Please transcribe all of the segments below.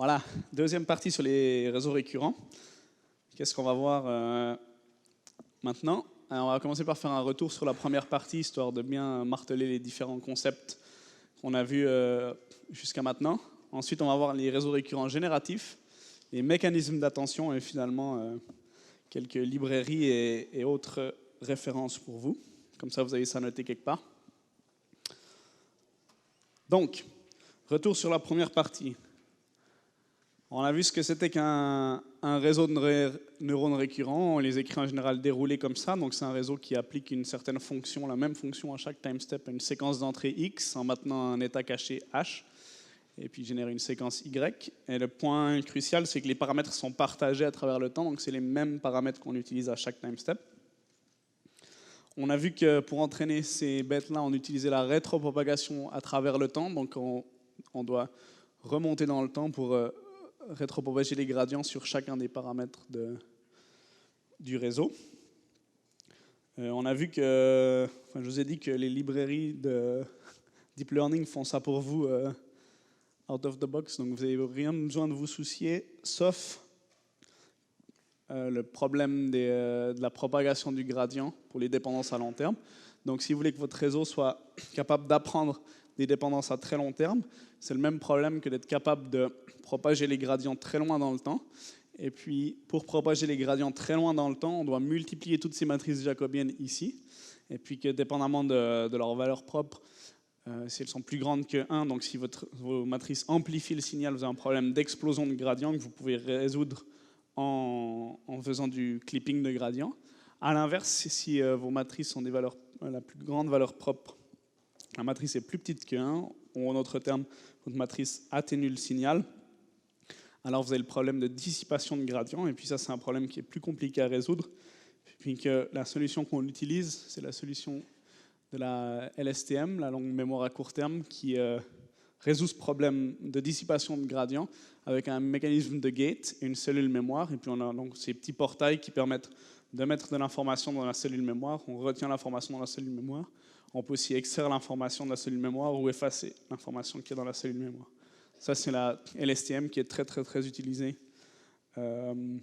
Voilà, deuxième partie sur les réseaux récurrents. Qu'est-ce qu'on va voir maintenant? Alors, on va commencer par faire un retour sur la première partie, histoire de bien marteler les différents concepts qu'on a vus jusqu'à maintenant. Ensuite, on va voir les réseaux récurrents génératifs, les mécanismes d'attention et finalement quelques librairies et autres références pour vous. Comme ça, vous avez ça noté quelque part. Donc, retour sur la première partie. On a vu ce que c'était qu'un réseau de neurones récurrents. On les écrit en général déroulés comme ça. Donc c'est un réseau qui applique une certaine fonction, la même fonction à chaque time step, une séquence d'entrée X en maintenant un état caché H, et puis génère une séquence Y. Et le point crucial, c'est que les paramètres sont partagés à travers le temps. Donc c'est les mêmes paramètres qu'on utilise à chaque time step. On a vu que pour entraîner ces bêtes-là, on utilisait la rétropropagation à travers le temps. Donc on doit remonter dans le temps pour rétropropager les gradients sur chacun des paramètres du réseau. On a vu que, je vous ai dit que les librairies de Deep Learning font ça pour vous out of the box, donc vous n'avez rien besoin de vous soucier, sauf le problème de la propagation du gradient pour les dépendances à long terme. Donc si vous voulez que votre réseau soit capable d'apprendre des dépendances à très long terme, c'est le même problème que d'être capable de propager les gradients très loin dans le temps. Et puis, pour propager les gradients très loin dans le temps, on doit multiplier toutes ces matrices jacobiennes ici. Et puis que, dépendamment de leur valeur propre, si elles sont plus grandes que 1, donc si vos matrices amplifient le signal, vous avez un problème d'explosion de gradient que vous pouvez résoudre en faisant du clipping de gradient. À l'inverse, si vos matrices ont des valeurs, la plus grande valeur propre, la matrice est plus petite que 1, ou en d'autres termes, votre matrice atténue le signal, alors vous avez le problème de dissipation de gradient, et puis ça c'est un problème qui est plus compliqué à résoudre, puis que la solution qu'on utilise, c'est la solution de la LSTM, la longue mémoire à court terme, qui résout ce problème de dissipation de gradient avec un mécanisme de gate et une cellule mémoire, et puis on a donc ces petits portails qui permettent de mettre de l'information dans la cellule mémoire, on retient l'information dans la cellule mémoire. On peut aussi extraire l'information de la cellule mémoire ou effacer l'information qui est dans la cellule mémoire. Ça, c'est la LSTM qui est très, très, très utilisée dans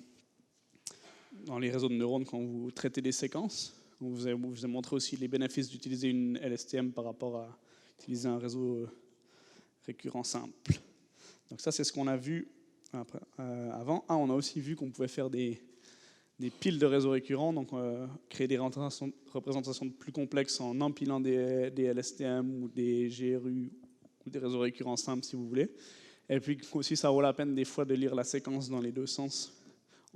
les réseaux de neurones quand vous traitez des séquences. Je vous ai montré aussi les bénéfices d'utiliser une LSTM par rapport à utiliser un réseau récurrent simple. Donc ça, c'est ce qu'on a vu avant. On a aussi vu qu'on pouvait faire des piles de réseaux récurrents, donc créer des représentations plus complexes en empilant des LSTM ou des GRU ou des réseaux récurrents simples si vous voulez. Et puis aussi ça vaut la peine des fois de lire la séquence dans les deux sens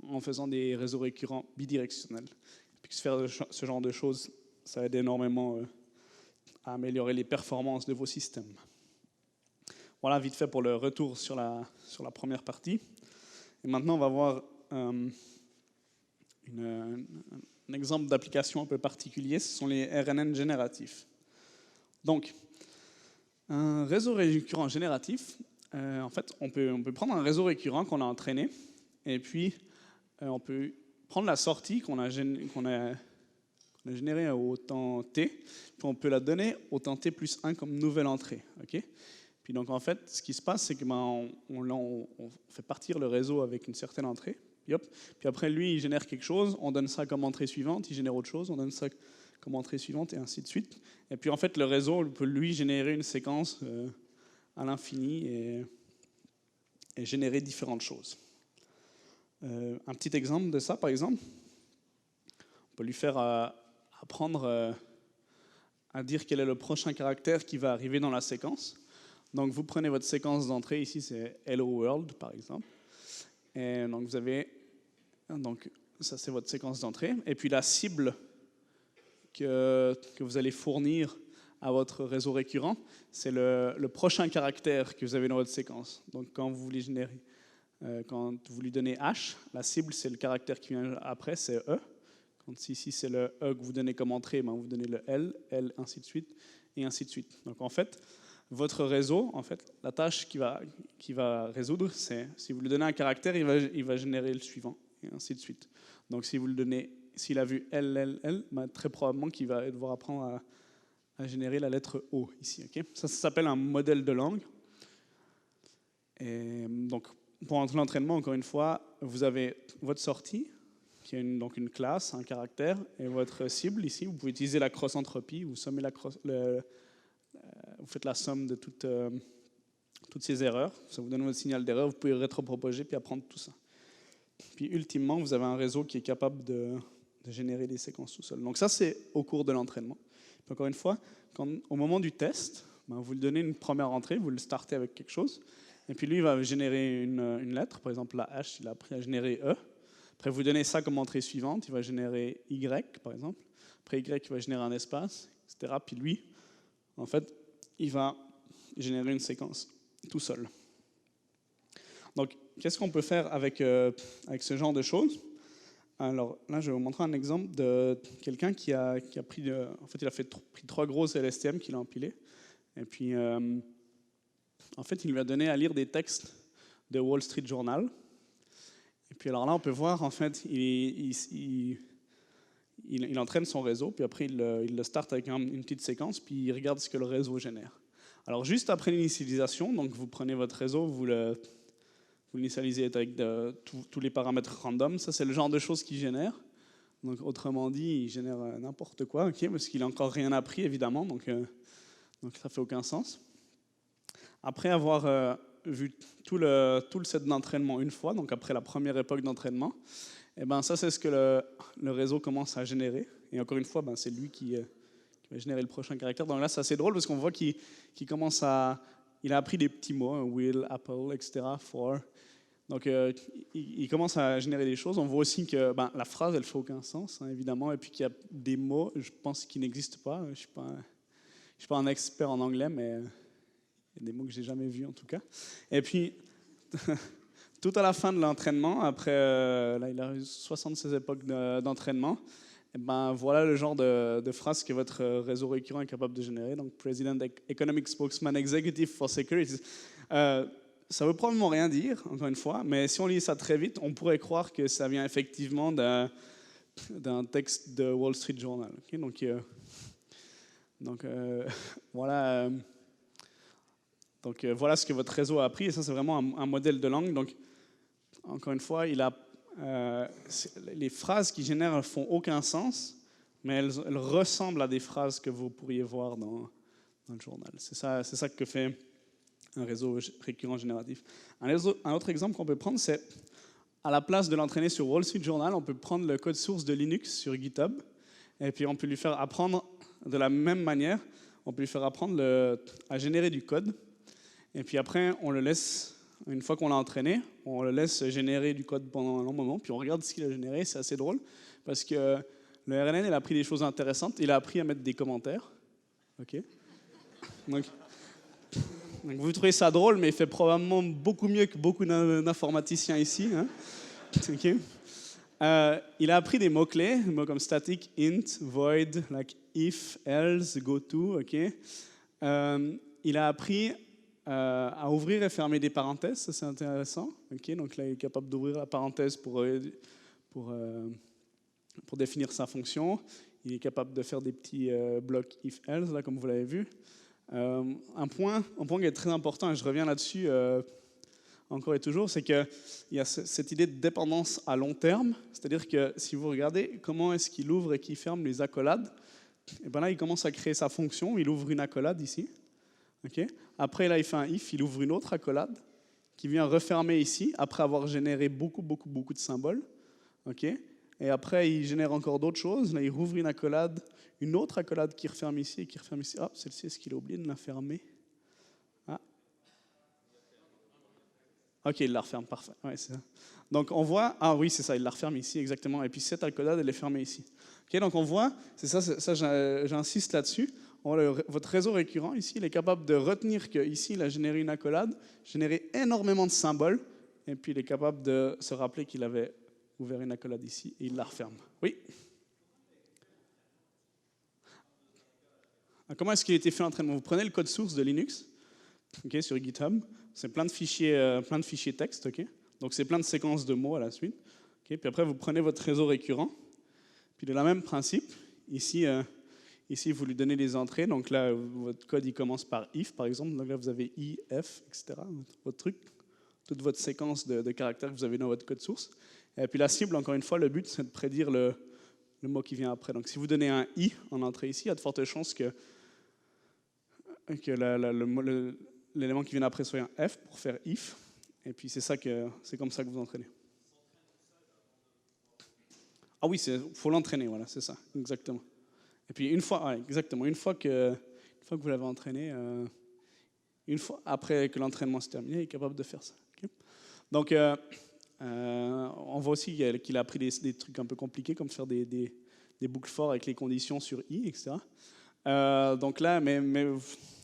en faisant des réseaux récurrents bidirectionnels. Et puis faire ce genre de choses, ça aide énormément à améliorer les performances de vos systèmes. Voilà vite fait pour le retour sur la première partie. Et maintenant on va voir un exemple d'application un peu particulier, ce sont les RNN génératifs. Donc, un réseau récurrent génératif, en fait, on peut prendre un réseau récurrent qu'on a entraîné, et puis on peut prendre la sortie qu'on a générée au temps t, puis on peut la donner au temps t plus 1 comme nouvelle entrée. Okay, puis donc en fait, ce qui se passe, c'est que on fait partir le réseau avec une certaine entrée. Puis après, lui, il génère quelque chose, on donne ça comme entrée suivante, il génère autre chose, on donne ça comme entrée suivante, et ainsi de suite. Et puis en fait, le réseau peut, lui, générer une séquence à l'infini et générer différentes choses. Un petit exemple de ça, par exemple, on peut lui faire apprendre à dire quel est le prochain caractère qui va arriver dans la séquence. Donc vous prenez votre séquence d'entrée, ici c'est Hello World, par exemple. Et donc vous avez, donc ça c'est votre séquence d'entrée, et puis la cible que vous allez fournir à votre réseau récurrent, c'est le prochain caractère que vous avez dans votre séquence. Donc quand vous voulez générer, quand vous lui donnez H, la cible c'est le caractère qui vient après, c'est E. Quand ici c'est le E que vous donnez comme entrée, vous donnez le L, ainsi de suite, et ainsi de suite. Donc en fait, votre réseau, en fait, la tâche qu'il va résoudre, c'est si vous lui donnez un caractère, il va générer le suivant, et ainsi de suite. Donc si vous le donnez, s'il a vu L, très probablement qu'il va devoir apprendre à générer la lettre O ici. Okay, ça s'appelle un modèle de langue. Et donc pour l'entraînement, encore une fois, vous avez votre sortie, qui est donc une classe, un caractère, et votre cible ici. Vous pouvez utiliser la cross-entropie, vous faites la somme de toutes ces erreurs. Ça vous donne votre signal d'erreur, vous pouvez rétropropager puis apprendre tout ça. Puis ultimement, vous avez un réseau qui est capable de générer des séquences tout seul. Donc ça, c'est au cours de l'entraînement. Puis encore une fois, au moment du test, vous lui donnez une première entrée, vous le startez avec quelque chose, et puis lui, il va générer une lettre, par exemple la H, il a appris à générer E. Après, vous donnez ça comme entrée suivante, il va générer Y, par exemple. Après Y, il va générer un espace, etc. Puis lui, en fait, il va générer une séquence tout seul. Donc, qu'est-ce qu'on peut faire avec ce genre de choses? Alors là, je vais vous montrer un exemple de quelqu'un qui a pris, il a pris 3 grosses LSTM qu'il a empilées. Et puis, en fait, il lui a donné à lire des textes de Wall Street Journal. Et puis alors là, on peut voir, en fait, il entraîne son réseau, puis après, il le start avec une petite séquence, puis il regarde ce que le réseau génère. Alors, juste après l'initialisation, donc vous prenez votre réseau, vous l'initialisez avec tous les paramètres random. Ça, c'est le genre de choses qu'il génère. Donc, autrement dit, il génère n'importe quoi, okay, parce qu'il n'a encore rien appris, évidemment, donc ça ne fait aucun sens. Après avoir vu tout le set d'entraînement une fois, donc après la première époque d'entraînement, et ben ça, c'est ce que le réseau commence à générer. Et encore une fois, c'est lui qui va générer le prochain caractère. Donc là, c'est assez drôle parce qu'on voit qu'il commence à... Il a appris des petits mots, will, apple, etc., for. Donc, il commence à générer des choses. On voit aussi que la phrase, elle ne fait aucun sens, hein, évidemment, et puis qu'il y a des mots, je pense, qui n'existent pas. Je ne suis pas un expert en anglais, mais il y a des mots que je n'ai jamais vus, en tout cas. Et puis, tout à la fin de l'entraînement, après, là, il a eu 76 époques d'entraînement, et voilà le genre de phrase que votre réseau récurrent est capable de générer. Donc, President, Economic Spokesman, Executive for Securities. Ça ne veut probablement rien dire, encore une fois, mais si on lit ça très vite, on pourrait croire que ça vient effectivement d'un texte de Wall Street Journal. Okay? Donc voilà. Donc voilà ce que votre réseau a appris, et ça c'est vraiment un modèle de langue. Donc encore une fois, les phrases qu'il génère ne font aucun sens, mais elles ressemblent à des phrases que vous pourriez voir dans le journal. C'est ça que fait un réseau récurrent génératif. Un autre exemple qu'on peut prendre, c'est à la place de l'entraîner sur Wall Street Journal, on peut prendre le code source de Linux sur GitHub, et puis on peut lui faire apprendre de la même manière, on peut lui faire apprendre à générer du code. Et puis après, on le laisse, une fois qu'on l'a entraîné, on le laisse générer du code pendant un long moment, puis on regarde ce qu'il a généré. C'est assez drôle, parce que le RNN, il a appris des choses intéressantes. Il a appris à mettre des commentaires. OK. Donc vous trouvez ça drôle, mais il fait probablement beaucoup mieux que beaucoup d'informaticiens ici. Hein. Okay. Il a appris des mots-clés, des mots comme static, int, void, like if, else, goto. Okay. Il a appris à ouvrir et fermer des parenthèses, ça c'est intéressant. Okay, donc là, il est capable d'ouvrir la parenthèse pour définir sa fonction. Il est capable de faire des petits blocs if-else, là, comme vous l'avez vu. Un point qui est très important, et je reviens là-dessus encore et toujours, c'est qu'il y a cette idée de dépendance à long terme. C'est-à-dire que si vous regardez comment est-ce qu'il ouvre et qu'il ferme les accolades, et ben là, il commence à créer sa fonction. Il ouvre une accolade ici. Okay. Après, là, il fait un if, il ouvre une autre accolade qui vient refermer ici, après avoir généré beaucoup de symboles. Okay. Et après, il génère encore d'autres choses. Là, il rouvre une autre accolade qui referme ici et qui referme ici. Ah, celle-ci, est-ce qu'il a oublié de la fermer? Ah. OK, il la referme, parfait. Ouais, c'est ça. Donc, on voit... Ah oui, c'est ça, il la referme ici, exactement. Et puis, cette accolade, elle est fermée ici. OK, donc on voit, c'est ça j'insiste là-dessus. Votre réseau récurrent, ici, il est capable de retenir qu'ici, il a généré une accolade, généré énormément de symboles, et puis il est capable de se rappeler qu'il avait ouvert une accolade ici, et il la referme. Oui? Comment est-ce qu'il a été fait l'entraînement? Vous prenez le code source de Linux, okay, sur GitHub, c'est plein de fichiers texte, okay? Donc c'est plein de séquences de mots à la suite. Okay? Puis après, vous prenez votre réseau récurrent, puis de la même principe, ici, vous lui donnez les entrées. Donc là, votre code, il commence par if, par exemple. Donc là, vous avez i, f, etc. Votre truc. toute votre séquence de caractères que vous avez dans votre code source. Et puis la cible, encore une fois, le but, c'est de prédire le mot qui vient après. Donc si vous donnez un i en entrée ici, il y a de fortes chances que l'élément qui vient après soit un f pour faire if. Et puis c'est comme ça que vous entraînez. Ah oui, faut l'entraîner, voilà, c'est ça, exactement. Et puis une fois que vous l'avez entraîné, une fois après que l'entraînement s'est terminé, il est capable de faire ça. Okay. Donc on voit aussi qu'il a appris des trucs un peu compliqués, comme faire des boucles for avec les conditions sur i, etc. Donc là, mais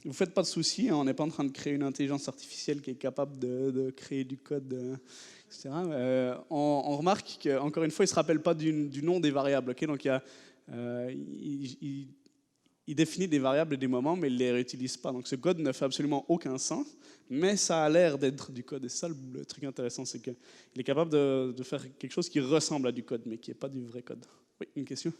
vous faites pas de soucis, hein, on n'est pas en train de créer une intelligence artificielle qui est capable de créer du code, etc. On remarque qu'encore une fois, il ne se rappelle pas du nom des variables. Okay. Donc il définit des variables et des moments, mais il ne les réutilise pas. Donc ce code ne fait absolument aucun sens, mais ça a l'air d'être du code. Et ça, le truc intéressant, c'est qu'il est capable de faire quelque chose qui ressemble à du code, mais qui n'est pas du vrai code. Oui, une question ?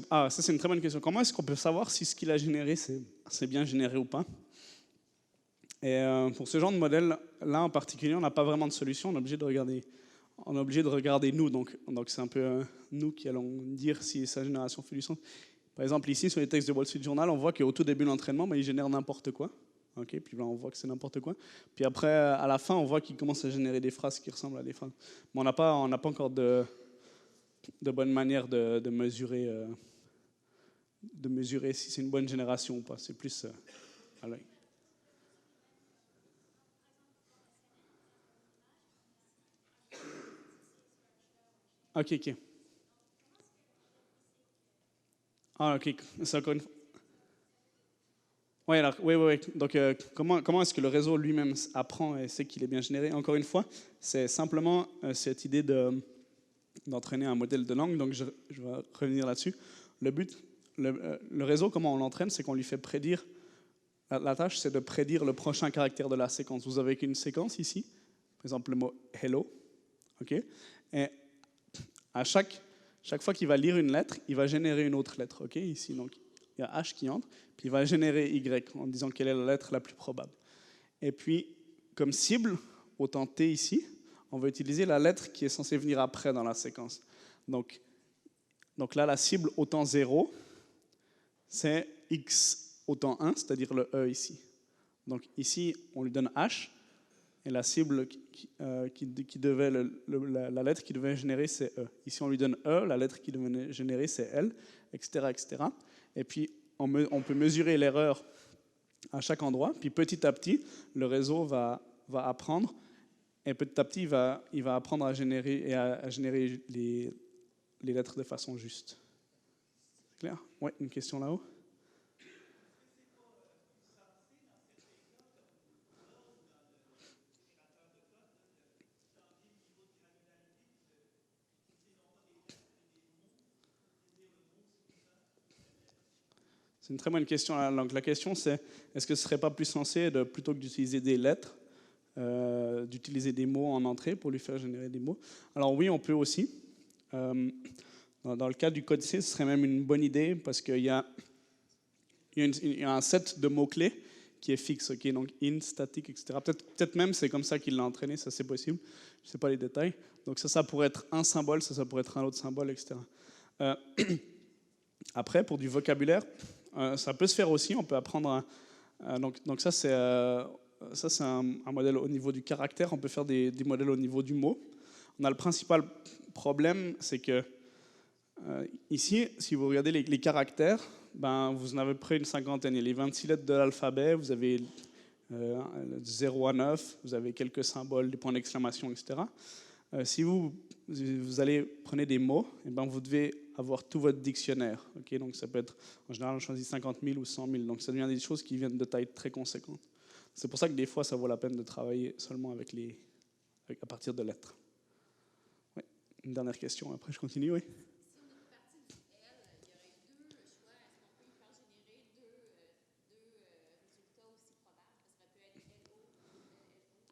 Ça c'est une très bonne question. Comment est-ce qu'on peut savoir si ce qu'il a généré, c'est bien généré ou pas? Et pour ce genre de modèle-là en particulier, on n'a pas vraiment de solution. On est obligé de regarder nous. Donc c'est un peu nous qui allons dire si sa génération fait du sens. Par exemple, ici, sur les textes de Wall Street Journal, on voit qu'au tout début de l'entraînement, il génère n'importe quoi. Okay, puis là, on voit que c'est n'importe quoi. Puis après, à la fin, on voit qu'il commence à générer des phrases qui ressemblent à des phrases. Mais on n'a pas encore de bonne manière de mesurer si c'est une bonne génération ou pas. C'est plus à l'œil. Ok. Ah, ok. C'est encore une fois. Oui. Donc, comment est-ce que le réseau lui-même apprend et sait qu'il est bien généré? Encore une fois, c'est simplement cette idée d'entraîner un modèle de langue. Donc, je vais revenir là-dessus. Le but, le réseau, comment on l'entraîne, c'est qu'on lui fait prédire. La tâche, c'est de prédire le prochain caractère de la séquence. Vous avez une séquence ici, par exemple le mot hello. Okay? Et à chaque fois qu'il va lire une lettre, il va générer une autre lettre. Okay? Ici, donc, il y a H qui entre, puis il va générer Y en disant quelle est la lettre la plus probable. Et puis, comme cible, autant T ici, on va utiliser la lettre qui est censée venir après dans la séquence. Donc là, la cible autant 0, c'est X autant 1, c'est-à-dire le E ici. Donc ici, on lui donne H, et la cible qui devait, la lettre qui devait générer, c'est E. Ici, on lui donne E, la lettre qui devait générer, c'est L, etc., etc. Et puis, on peut mesurer l'erreur à chaque endroit, puis petit à petit, le réseau va apprendre, et petit à petit, il va apprendre à générer les lettres de façon juste. C'est clair? Oui, une question là-haut. C'est une très bonne question. Donc, la question, c'est est-ce que ce ne serait pas plus sensé, plutôt que d'utiliser des lettres, d'utiliser des mots en entrée pour lui faire générer des mots? Alors oui, on peut aussi. Dans le cas du code C, ce serait même une bonne idée parce qu'il y a un set de mots-clés qui est fixe, okay? Donc int, static, etc. Peut-être même c'est comme ça qu'il l'a entraîné, ça c'est possible. Je ne sais pas les détails. Donc ça pourrait être un symbole, ça pourrait être un autre symbole, etc. Après, pour du vocabulaire, ça peut se faire aussi. On peut apprendre donc ça c'est un modèle au niveau du caractère. On peut faire des modèles au niveau du mot. On a le principal problème, c'est que ici, si vous regardez les caractères, vous en avez près une cinquantaine. Il y a les 26 lettres de l'alphabet, vous avez 0 à 9, vous avez quelques symboles, des points d'exclamation, etc. Si vous prenez des mots, vous devez avoir tout votre dictionnaire. Okay? Donc ça peut être, en général, on choisit 50 000 ou 100 000. Donc ça devient des choses qui viennent de taille très conséquente. C'est pour ça que des fois, ça vaut la peine de travailler seulement à partir de lettres. Oui. Une dernière question, après je continue, oui.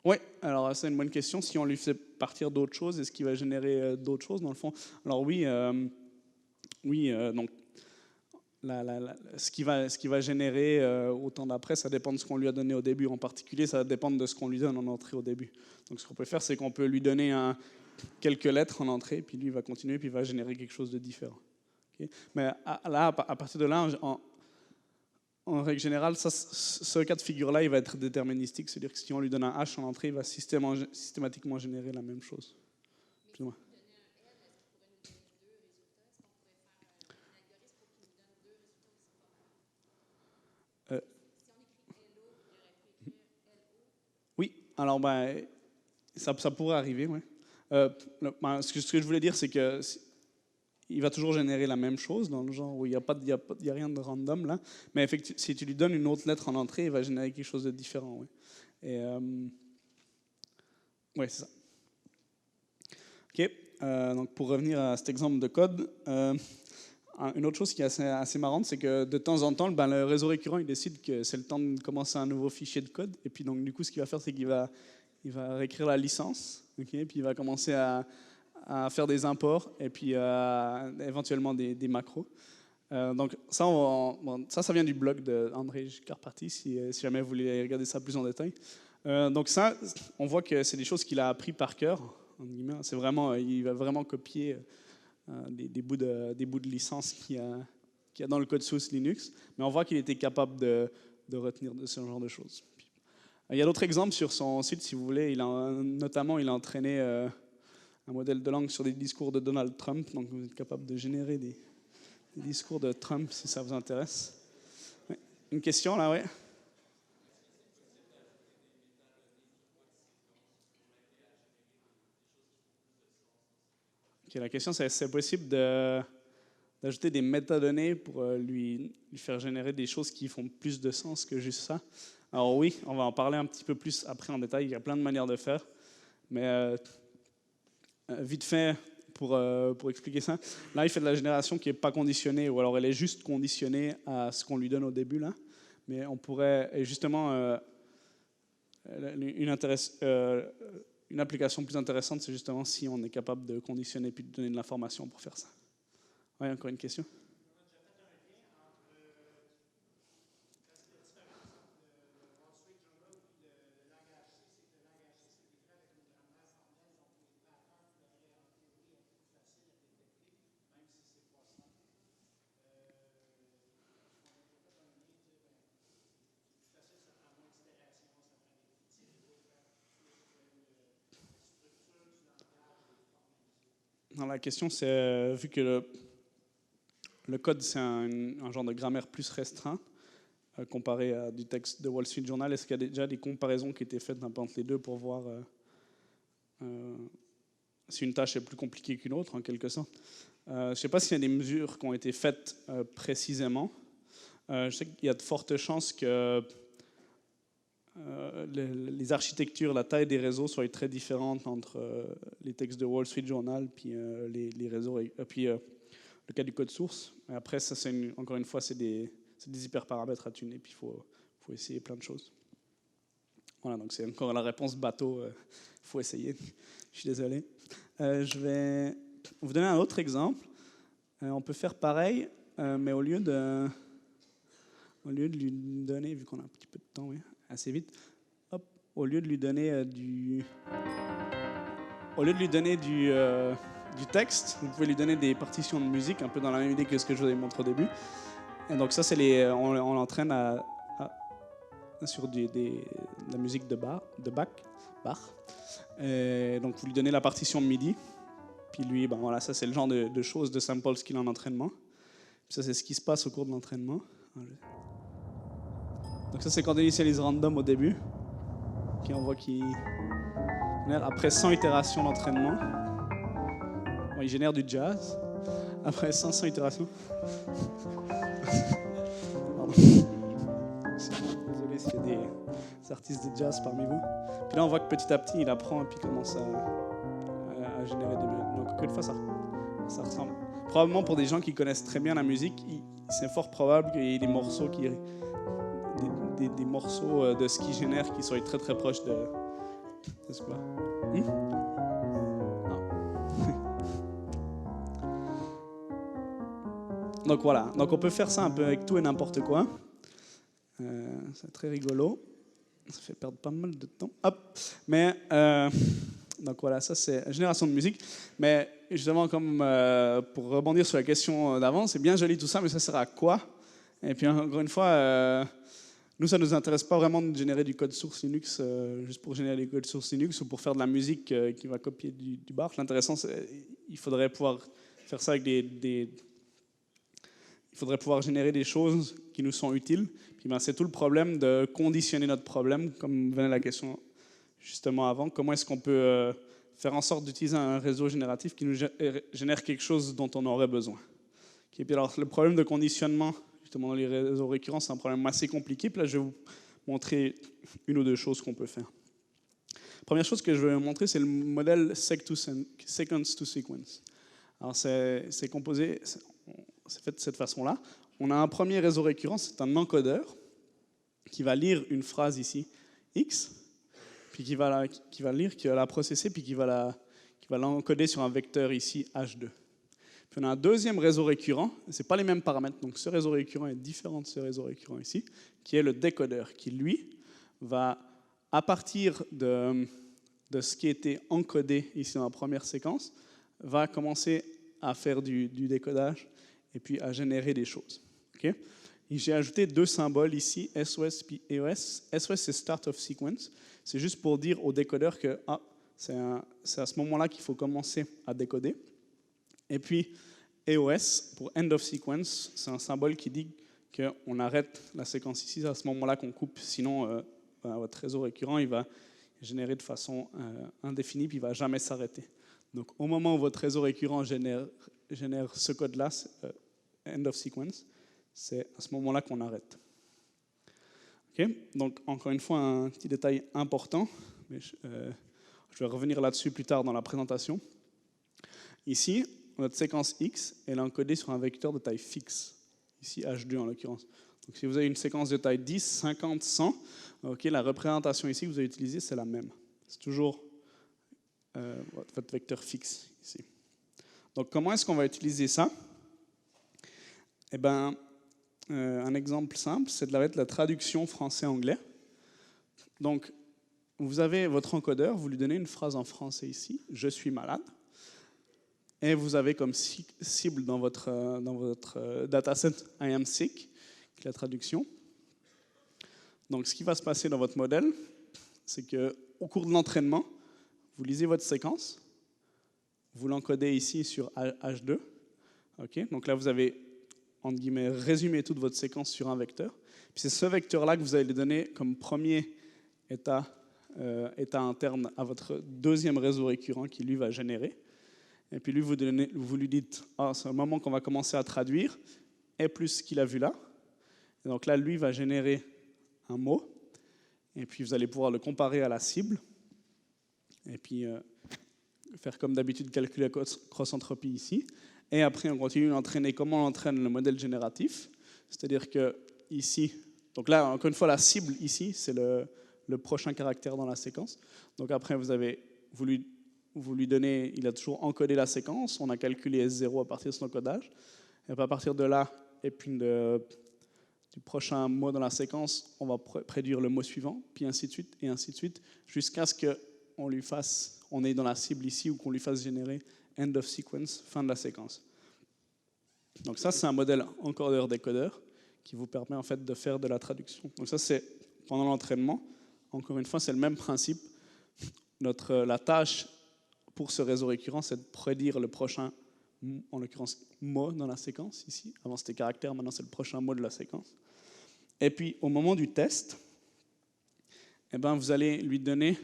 Oui, alors c'est une bonne question. Si on lui fait partir d'autres choses, est-ce qu'il va générer d'autres choses dans le fond? Alors oui, donc ce qui va générer au temps d'après, ça dépend de ce qu'on lui a donné au début. En particulier, ça va dépendre de ce qu'on lui donne en entrée au début. Donc ce qu'on peut faire, c'est qu'on peut lui donner quelques lettres en entrée, puis lui il va continuer, puis il va générer quelque chose de différent. Okay? Mais à partir de là, en règle générale, ce cas de figure-là, il va être déterministique. C'est-à-dire que si on lui donne un H en entrée, il va systématiquement générer la même chose. Plus ou moins. Oui, alors ça pourrait arriver, oui. Ce que je voulais dire, c'est que il va toujours générer la même chose, dans le genre où il n'y a rien de random là. Mais effectivement, si tu lui donnes une autre lettre en entrée, il va générer quelque chose de différent. Oui. Et ouais, c'est ça. Ok. Donc pour revenir à cet exemple de code, une autre chose qui est assez marrante, c'est que de temps en temps, le réseau récurrent il décide que c'est le temps de commencer un nouveau fichier de code. Et puis donc du coup, ce qu'il va faire, c'est qu'il va réécrire la licence. Okay, puis il va commencer à faire des imports et puis éventuellement des macros. Donc ça vient du blog d'André Karpathy, si jamais vous voulez regarder ça plus en détail. Donc ça, on voit que c'est des choses qu'il a appris par cœur. C'est vraiment, il va vraiment copier des bouts de licence qu'il y a dans le code source Linux, mais on voit qu'il était capable de retenir de ce genre de choses. Puis, il y a d'autres exemples sur son site, si vous voulez. Il a entraîné un modèle de langue sur des discours de Donald Trump, donc vous êtes capable de générer des discours de Trump si ça vous intéresse. Ouais. Une question là, ouais. Okay, la question c'est possible d'ajouter des métadonnées pour lui faire générer des choses qui font plus de sens que juste ça. Alors oui, on va en parler un petit peu plus après en détail, il y a plein de manières de faire, mais vite fait, pour expliquer ça, là il fait de la génération qui n'est pas conditionnée, ou alors elle est juste conditionnée à ce qu'on lui donne au début, là. Mais on pourrait, et justement, une application plus intéressante, c'est justement si on est capable de conditionner puis de donner de l'information pour faire ça. Oui, encore une question? Non, la question, c'est, vu que le code, c'est un genre de grammaire plus restreint, comparé à du texte de Wall Street Journal, est-ce qu'il y a déjà des comparaisons qui étaient faites entre les deux pour voir si une tâche est plus compliquée qu'une autre, en quelque sorte? Je ne sais pas s'il y a des mesures qui ont été faites précisément. Je sais qu'il y a de fortes chances que les architectures, la taille des réseaux soient très différentes entre les textes de Wall Street Journal puis les réseaux, puis le cas du code source. Et après, ça, encore une fois, c'est des hyperparamètres à tuner, puis il faut essayer plein de choses. Voilà, donc c'est encore la réponse bateau, faut essayer. Je suis désolé. Je vais vous donner un autre exemple. On peut faire pareil, mais au lieu de lui donner, vu qu'on a un petit peu de temps, oui, assez vite, hop, au lieu de lui donner du texte, vous pouvez lui donner des partitions de musique, un peu dans la même idée que ce que je vous ai montré au début. Et donc ça, on l'entraîne sur de la musique de Bach. Et donc vous lui donnez la partition MIDI, puis lui, voilà, ça c'est le genre de choses, de samples qu'il a en entraînement. Puis ça c'est ce qui se passe au cours de l'entraînement. Donc ça c'est quand on initialise random au début, puis on voit qu'il génère, après 100 itérations d'entraînement, il génère du jazz. Après 500 itérations. Pardon. Désolé s'il y a des artistes de jazz parmi vous. Puis là on voit que petit à petit il apprend et puis commence à générer des mélodies. Donc encore une fois ça ressemble. Probablement pour des gens qui connaissent très bien la musique, c'est fort probable qu'il y ait des morceaux des morceaux de ce qu'il génère qui soient très très proches C'est quoi? Donc voilà, donc on peut faire ça un peu avec tout et n'importe quoi. C'est très rigolo. Ça fait perdre pas mal de temps. Hop. Mais donc voilà, ça c'est génération de musique. Mais justement, comme pour rebondir sur la question d'avant, c'est bien joli tout ça, mais ça sert à quoi? Et puis encore une fois, nous ça nous intéresse pas vraiment de générer du code source Linux juste pour générer du code source Linux ou pour faire de la musique qui va copier du Bach. L'intéressant, c'est il faudrait pouvoir faire ça avec il faudrait pouvoir générer des choses qui nous sont utiles. Puis ben, c'est tout le problème de conditionner notre problème, comme venait la question justement avant. Comment est-ce qu'on peut faire en sorte d'utiliser un réseau génératif qui nous génère quelque chose dont on aurait besoin? Okay, puis alors, le problème de conditionnement, justement dans les réseaux récurrents, c'est un problème assez compliqué. Puis là, je vais vous montrer une ou deux choses qu'on peut faire. Première chose que je vais vous montrer, c'est le modèle sequence to sequence. Alors, c'est composé... C'est fait de cette façon-là. On a un premier réseau récurrent, c'est un encodeur qui va lire une phrase ici, X, puis qui va la processer, puis qui va l'encoder sur un vecteur ici, H2. Puis on a un deuxième réseau récurrent, ce n'est pas les mêmes paramètres, donc ce réseau récurrent est différent de ce réseau récurrent ici, qui est le décodeur, qui lui va, à partir de ce qui a été encodé ici dans la première séquence, va commencer à faire du décodage et puis à générer des choses. Okay? J'ai ajouté deux symboles ici, SOS et EOS. SOS, c'est Start of Sequence. C'est juste pour dire au décodeur que c'est à ce moment-là qu'il faut commencer à décoder. Et puis EOS, pour End of Sequence, c'est un symbole qui dit qu'on arrête la séquence ici, c'est à ce moment-là qu'on coupe. Sinon, votre réseau récurrent, il va générer de façon indéfinie, puis il ne va jamais s'arrêter. Donc au moment où votre réseau récurrent génère ce code-là, end of sequence, c'est à ce moment-là qu'on arrête. Okay? Donc, encore une fois, un petit détail important, mais je vais revenir là-dessus plus tard dans la présentation. Ici, notre séquence X, elle est encodée sur un vecteur de taille fixe, ici H2 en l'occurrence. Donc, si vous avez une séquence de taille 10, 50, 100, okay, la représentation ici que vous allez utiliser, c'est la même. C'est toujours votre vecteur fixe ici. Donc, comment est-ce qu'on va utiliser ça? Eh bien, un exemple simple, c'est de la traduction français-anglais. Donc, vous avez votre encodeur, vous lui donnez une phrase en français ici, « Je suis malade ». Et vous avez comme cible dans votre dataset « I am sick », qui est la traduction. Donc, ce qui va se passer dans votre modèle, c'est qu'au cours de l'entraînement, vous lisez votre séquence, vous l'encodez ici sur H2. Okay? Donc là, vous avez, entre guillemets, résumé toute votre séquence sur un vecteur. Puis c'est ce vecteur-là que vous allez donner comme premier état interne à votre deuxième réseau récurrent qui, lui, va générer. Et puis lui, vous lui dites, c'est le moment qu'on va commencer à traduire, et plus ce qu'il a vu là. Et donc là, lui va générer un mot, et puis vous allez pouvoir le comparer à la cible, et puis faire comme d'habitude, calculer la cross-entropie ici. Et après, on continue d'entraîner comment on entraîne le modèle génératif. C'est-à-dire que ici, donc là, encore une fois, la cible ici, c'est le prochain caractère dans la séquence. Donc après, vous lui donnez, il a toujours encodé la séquence, on a calculé S0 à partir de son encodage. Et à partir de là, et puis du prochain mot dans la séquence, on va prédire le mot suivant, puis ainsi de suite, jusqu'à ce qu'on ait dans la cible ici ou qu'on lui fasse générer end of sequence, fin de la séquence. Donc ça, c'est un modèle encodeur-décodeur qui vous permet en fait de faire de la traduction. Donc ça, c'est pendant l'entraînement. Encore une fois, c'est le même principe. La tâche pour ce réseau récurrent, c'est de prédire le prochain, en l'occurrence, mot dans la séquence ici. Avant, c'était caractère, maintenant, c'est le prochain mot de la séquence. Et puis, au moment du test, eh ben, vous allez lui donner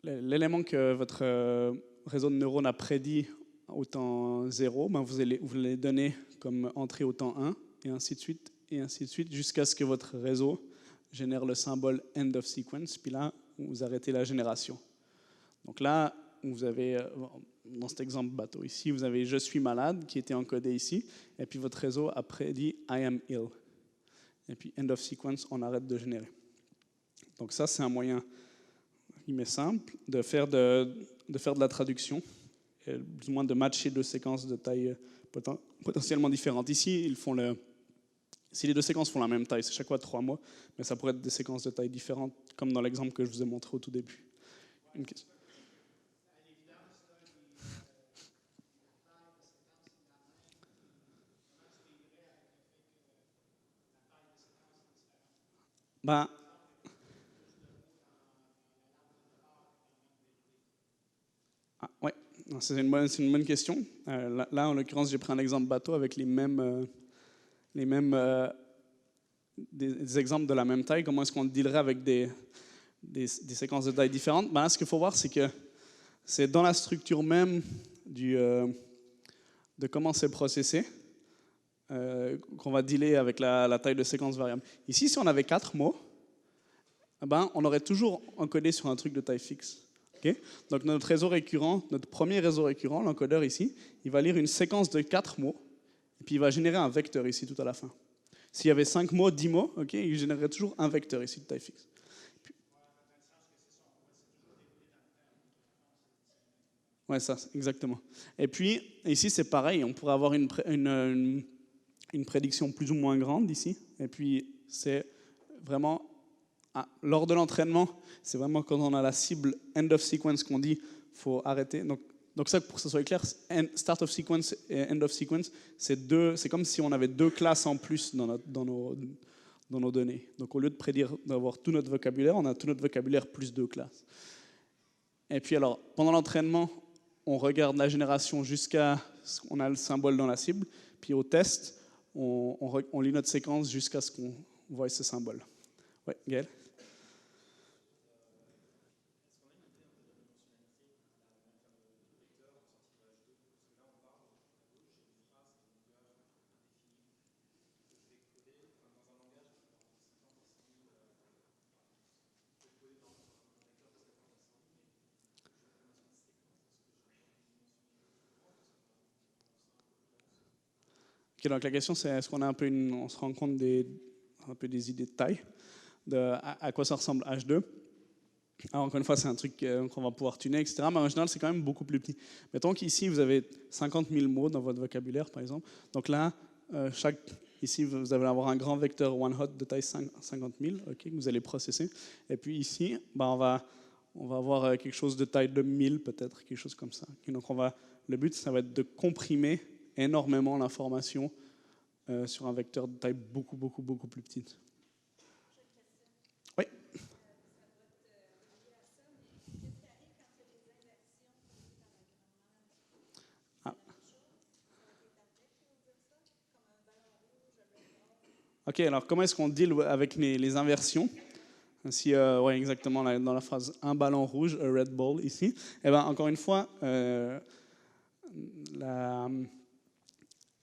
l'élément que votre réseau de neurones a prédit au temps 0, ben vous allez donner comme entrée au temps 1, et ainsi de suite, jusqu'à ce que votre réseau génère le symbole end of sequence, puis là, vous arrêtez la génération. Donc là, vous avez, dans cet exemple bateau ici, vous avez « Je suis malade » qui était encodé ici, et puis votre réseau a prédit « I am ill ». Et puis end of sequence, on arrête de générer. Donc ça, c'est un moyen simple de faire de la traduction, et plus ou moins de matcher deux séquences de taille potentiellement différentes. Ici, si les deux séquences font la même taille, c'est chaque fois 3 mots, mais ça pourrait être des séquences de taille différentes, comme dans l'exemple que je vous ai montré au tout début. Une question. Ben, ouais, c'est une bonne question. Là, en l'occurrence, j'ai pris un exemple bateau avec les mêmes des exemples de la même taille. Comment est-ce qu'on dealerait avec des séquences de taille différentes? Ben là, ce qu'il faut voir, c'est que c'est dans la structure même de comment c'est processé qu'on va dealer avec la taille de séquence variable. Ici, si on avait 4 mots, ben, on aurait toujours encodé sur un truc de taille fixe. Okay? Donc notre premier réseau récurrent, l'encodeur ici, il va lire une séquence de 4 mots, et puis il va générer un vecteur ici tout à la fin. S'il y avait 5 mots, 10 mots, okay, il générerait toujours un vecteur ici de taille fixe. Oui, ça, exactement. Et puis, ici, c'est pareil, on pourrait avoir une prédiction plus ou moins grande ici. Et puis, c'est vraiment, lors de l'entraînement, c'est vraiment quand on a la cible end of sequence qu'on dit, il faut arrêter. Donc ça, pour que ça soit clair, start of sequence et end of sequence, c'est comme si on avait 2 classes en plus dans nos données. Donc au lieu de prédire d'avoir tout notre vocabulaire, on a tout notre vocabulaire plus 2 classes. Et puis alors, pendant l'entraînement, on regarde la génération jusqu'à ce qu'on a le symbole dans la cible. Puis au test, on lit notre séquence jusqu'à ce qu'on voit ce symbole. Oui, Gaël? Okay, donc la question, c'est est-ce qu'on a on se rend compte un peu des idées de taille, à quoi ça ressemble H2. Alors, encore une fois, c'est un truc qu'on va pouvoir tuner, etc. Mais en général, c'est quand même beaucoup plus petit. Mettons qu'ici, vous avez 50 000 mots dans votre vocabulaire, par exemple. Donc là, ici, vous allez avoir un grand vecteur one-hot de taille 50 000, okay, que vous allez processer. Et puis ici, ben, on va avoir quelque chose de taille de 1000, peut-être, quelque chose comme ça. Okay, donc le but, ça va être de comprimer énormément l'information sur un vecteur de taille beaucoup, beaucoup, beaucoup plus petite. Oui. OK, alors comment est-ce qu'on deal avec les inversions? Ouais, exactement, dans la phrase « un ballon rouge, a red ball » ici. Eh bien, encore une fois,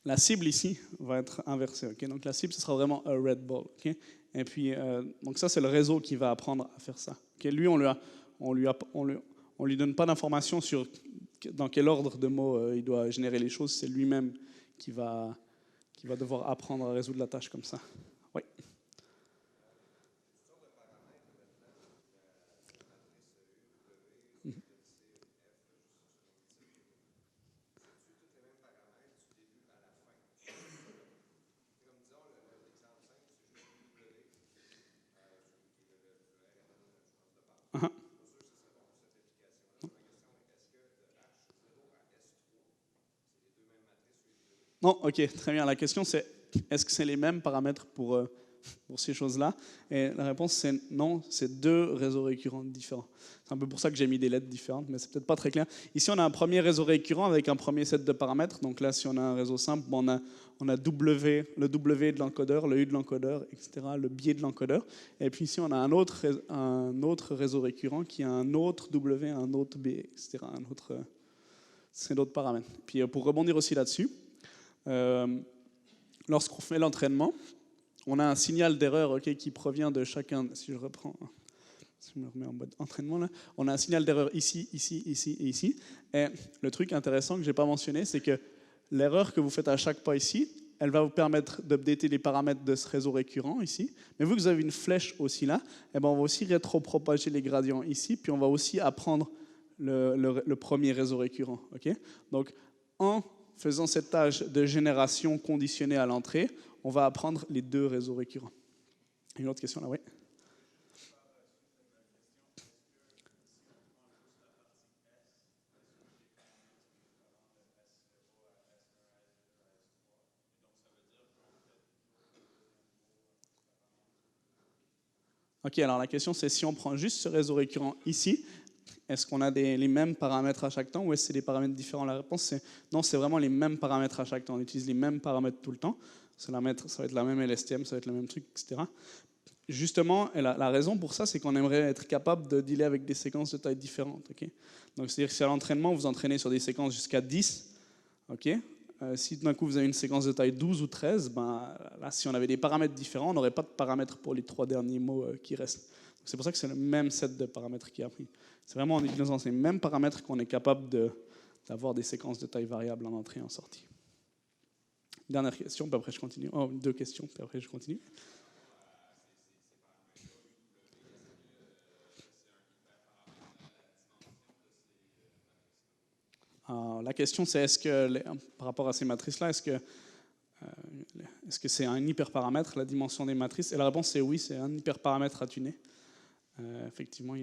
la cible ici va être inversée. Okay? Donc la cible, ce sera vraiment « a red ball ». Okay? Et puis, donc ça, c'est le réseau qui va apprendre à faire ça. Okay? Lui, on lui donne pas d'informations sur dans quel ordre de mots il doit générer les choses. C'est lui-même qui va devoir apprendre à résoudre la tâche comme ça. Oui. Uh-huh. Non, ok, très bien. La question c'est, est-ce que c'est les mêmes paramètres pour ces choses-là? Et la réponse c'est non, c'est 2 réseaux récurrents différents. C'est un peu pour ça que j'ai mis des lettres différentes, mais c'est peut-être pas très clair. Ici, on a un premier réseau récurrent avec un premier set de paramètres. Donc là, si on a un réseau simple, on a le W de l'encodeur, le U de l'encodeur, etc., le biais de l'encodeur. Et puis ici, on a un autre réseau récurrent qui a un autre W, un autre biais, etc., c'est d'autres paramètres. Puis pour rebondir aussi là-dessus, lorsqu'on fait l'entraînement, on a un signal d'erreur qui provient de chacun. Si je me remets en mode entraînement, là, on a un signal d'erreur ici, ici, ici et ici. Et le truc intéressant que je n'ai pas mentionné, c'est que l'erreur que vous faites à chaque pas ici, elle va vous permettre d'updater les paramètres de ce réseau récurrent ici. Mais vu que vous avez une flèche aussi là, eh ben on va aussi rétropropager les gradients ici, puis on va aussi apprendre le premier réseau récurrent. Okay? Donc, en faisant cette tâche de génération conditionnée à l'entrée, on va apprendre les deux réseaux récurrents. Une autre question là, oui. Ok, alors la question c'est si on prend juste ce réseau récurrent ici, est-ce qu'on a les mêmes paramètres à chaque temps ou est-ce que c'est des paramètres différents? La réponse c'est non, c'est vraiment les mêmes paramètres à chaque temps. On utilise les mêmes paramètres tout le temps. Ça va être la même LSTM, ça va être le même truc, etc. Justement, et la raison pour ça, c'est qu'on aimerait être capable de dealer avec des séquences de taille différentes. Okay? Donc c'est-à-dire que si à l'entraînement, vous entraînez sur des séquences jusqu'à 10, okay? Si d'un coup vous avez une séquence de taille 12 ou 13, ben, là, si on avait des paramètres différents, on n'aurait pas de paramètres pour les 3 derniers mots qui restent. C'est pour ça que c'est le même set de paramètres qui est appris. C'est vraiment en utilisant ces mêmes paramètres qu'on est capable d'avoir des séquences de taille variable en entrée et en sortie. Dernière question, puis après je continue. Oh, 2 questions, puis après je continue. Alors, la question c'est par rapport à ces matrices-là, est-ce que c'est un hyperparamètre, la dimension des matrices? Et la réponse c'est oui, c'est un hyperparamètre à tuner. Effectivement,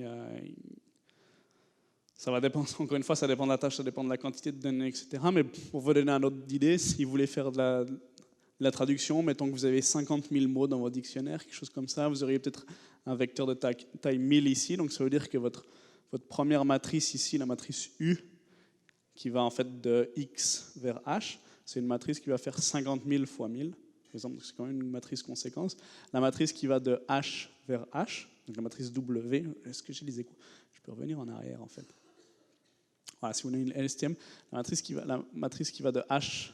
ça va dépendre, encore une fois, ça dépend de la tâche, ça dépend de la quantité de données, etc. Mais pour vous donner un ordre d'idée, si vous voulez faire de la traduction, mettons que vous avez 50 000 mots dans votre dictionnaire, quelque chose comme ça, vous auriez peut-être un vecteur de taille 1000 ici, donc ça veut dire que votre première matrice ici, la matrice U, qui va en fait de X vers H, c'est une matrice qui va faire 50 000 fois 1000, par exemple, c'est quand même une matrice conséquence. La matrice qui va de H vers H, donc la matrice W, est-ce que je disais quoi? Je peux revenir en arrière en fait. Voilà, si vous avez une LSTM, la matrice qui va de H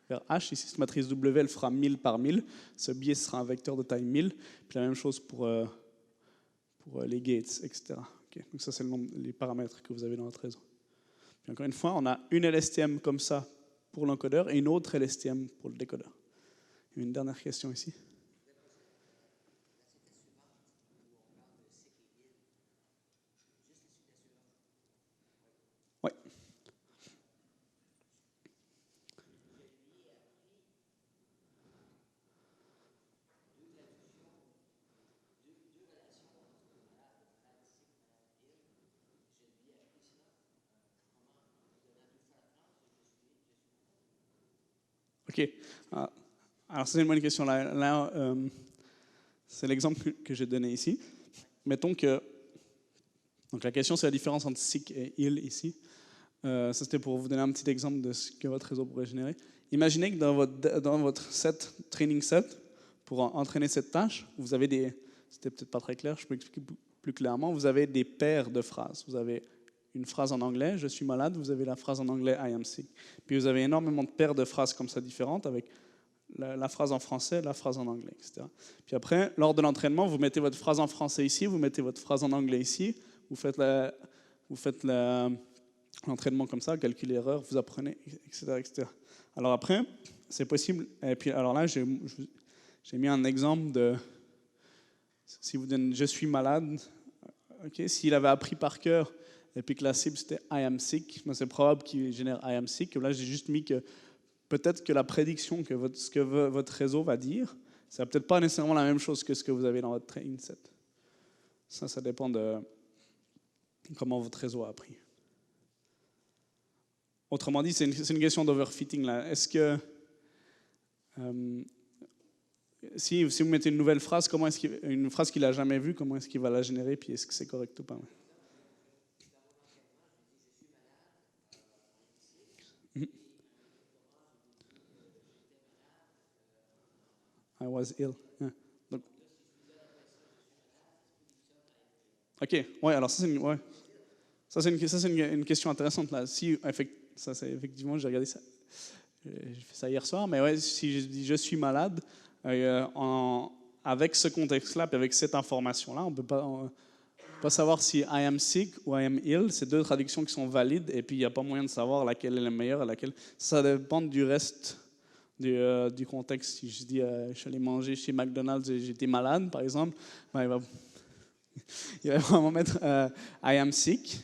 vers H, ici cette matrice W, elle fera 1000 par 1000, ce biais sera un vecteur de taille 1000, puis la même chose pour les gates, etc. Okay. Donc ça c'est les paramètres que vous avez dans votre réseau. Puis encore une fois, on a une LSTM comme ça pour l'encodeur et une autre LSTM pour le décodeur. Une dernière question ici. Oui. Ok. Alors, c'est une bonne question. Là c'est l'exemple que j'ai donné ici. Mettons que. Donc, la question, c'est la différence entre sick et ill ici. Ça, c'était pour vous donner un petit exemple de ce que votre réseau pourrait générer. Imaginez que dans votre training set, pour entraîner cette tâche, vous avez c'était peut-être pas très clair, je peux expliquer plus clairement, vous avez des paires de phrases. Vous avez une phrase en anglais, je suis malade, vous avez la phrase en anglais, I am sick. Puis vous avez énormément de paires de phrases comme ça différentes avec la phrase en français, la phrase en anglais, etc. Puis après, lors de l'entraînement, vous mettez votre phrase en français ici, vous mettez votre phrase en anglais ici, vous faites l'entraînement comme ça, calculez l'erreur, vous apprenez, etc., etc. Alors après, c'est possible. Et puis alors là, j'ai mis un exemple de si vous donnez je suis malade. Okay, s'il avait appris par cœur et puis que la cible c'était I am sick, c'est probable qu'il génère I am sick. Là, j'ai juste mis que peut-être que la prédiction que ce que votre réseau va dire, ça va peut-être pas nécessairement la même chose que ce que vous avez dans votre training set. Ça dépend de comment votre réseau a appris. Autrement dit, c'est une question d'overfitting là. Est-ce que si vous mettez une nouvelle phrase, une phrase qu'il n'a jamais vue, comment est-ce qu'il va la générer, puis est-ce que c'est correct ou pas? I was ill. Yeah. Donc, ok, ouais, alors ça c'est une question intéressante là. Si, ça c'est effectivement, j'ai regardé ça, j'ai fait ça hier soir, mais ouais, si je dis je suis malade, avec ce contexte-là, puis avec cette information-là, on peut pas savoir si I am sick ou I am ill. C'est deux traductions qui sont valides, et puis il n'y a pas moyen de savoir laquelle est la meilleure, ça dépend du reste du contexte. Si je dis je suis allé manger chez McDonald's et j'étais malade, par exemple, ben, il va vraiment mettre I am sick,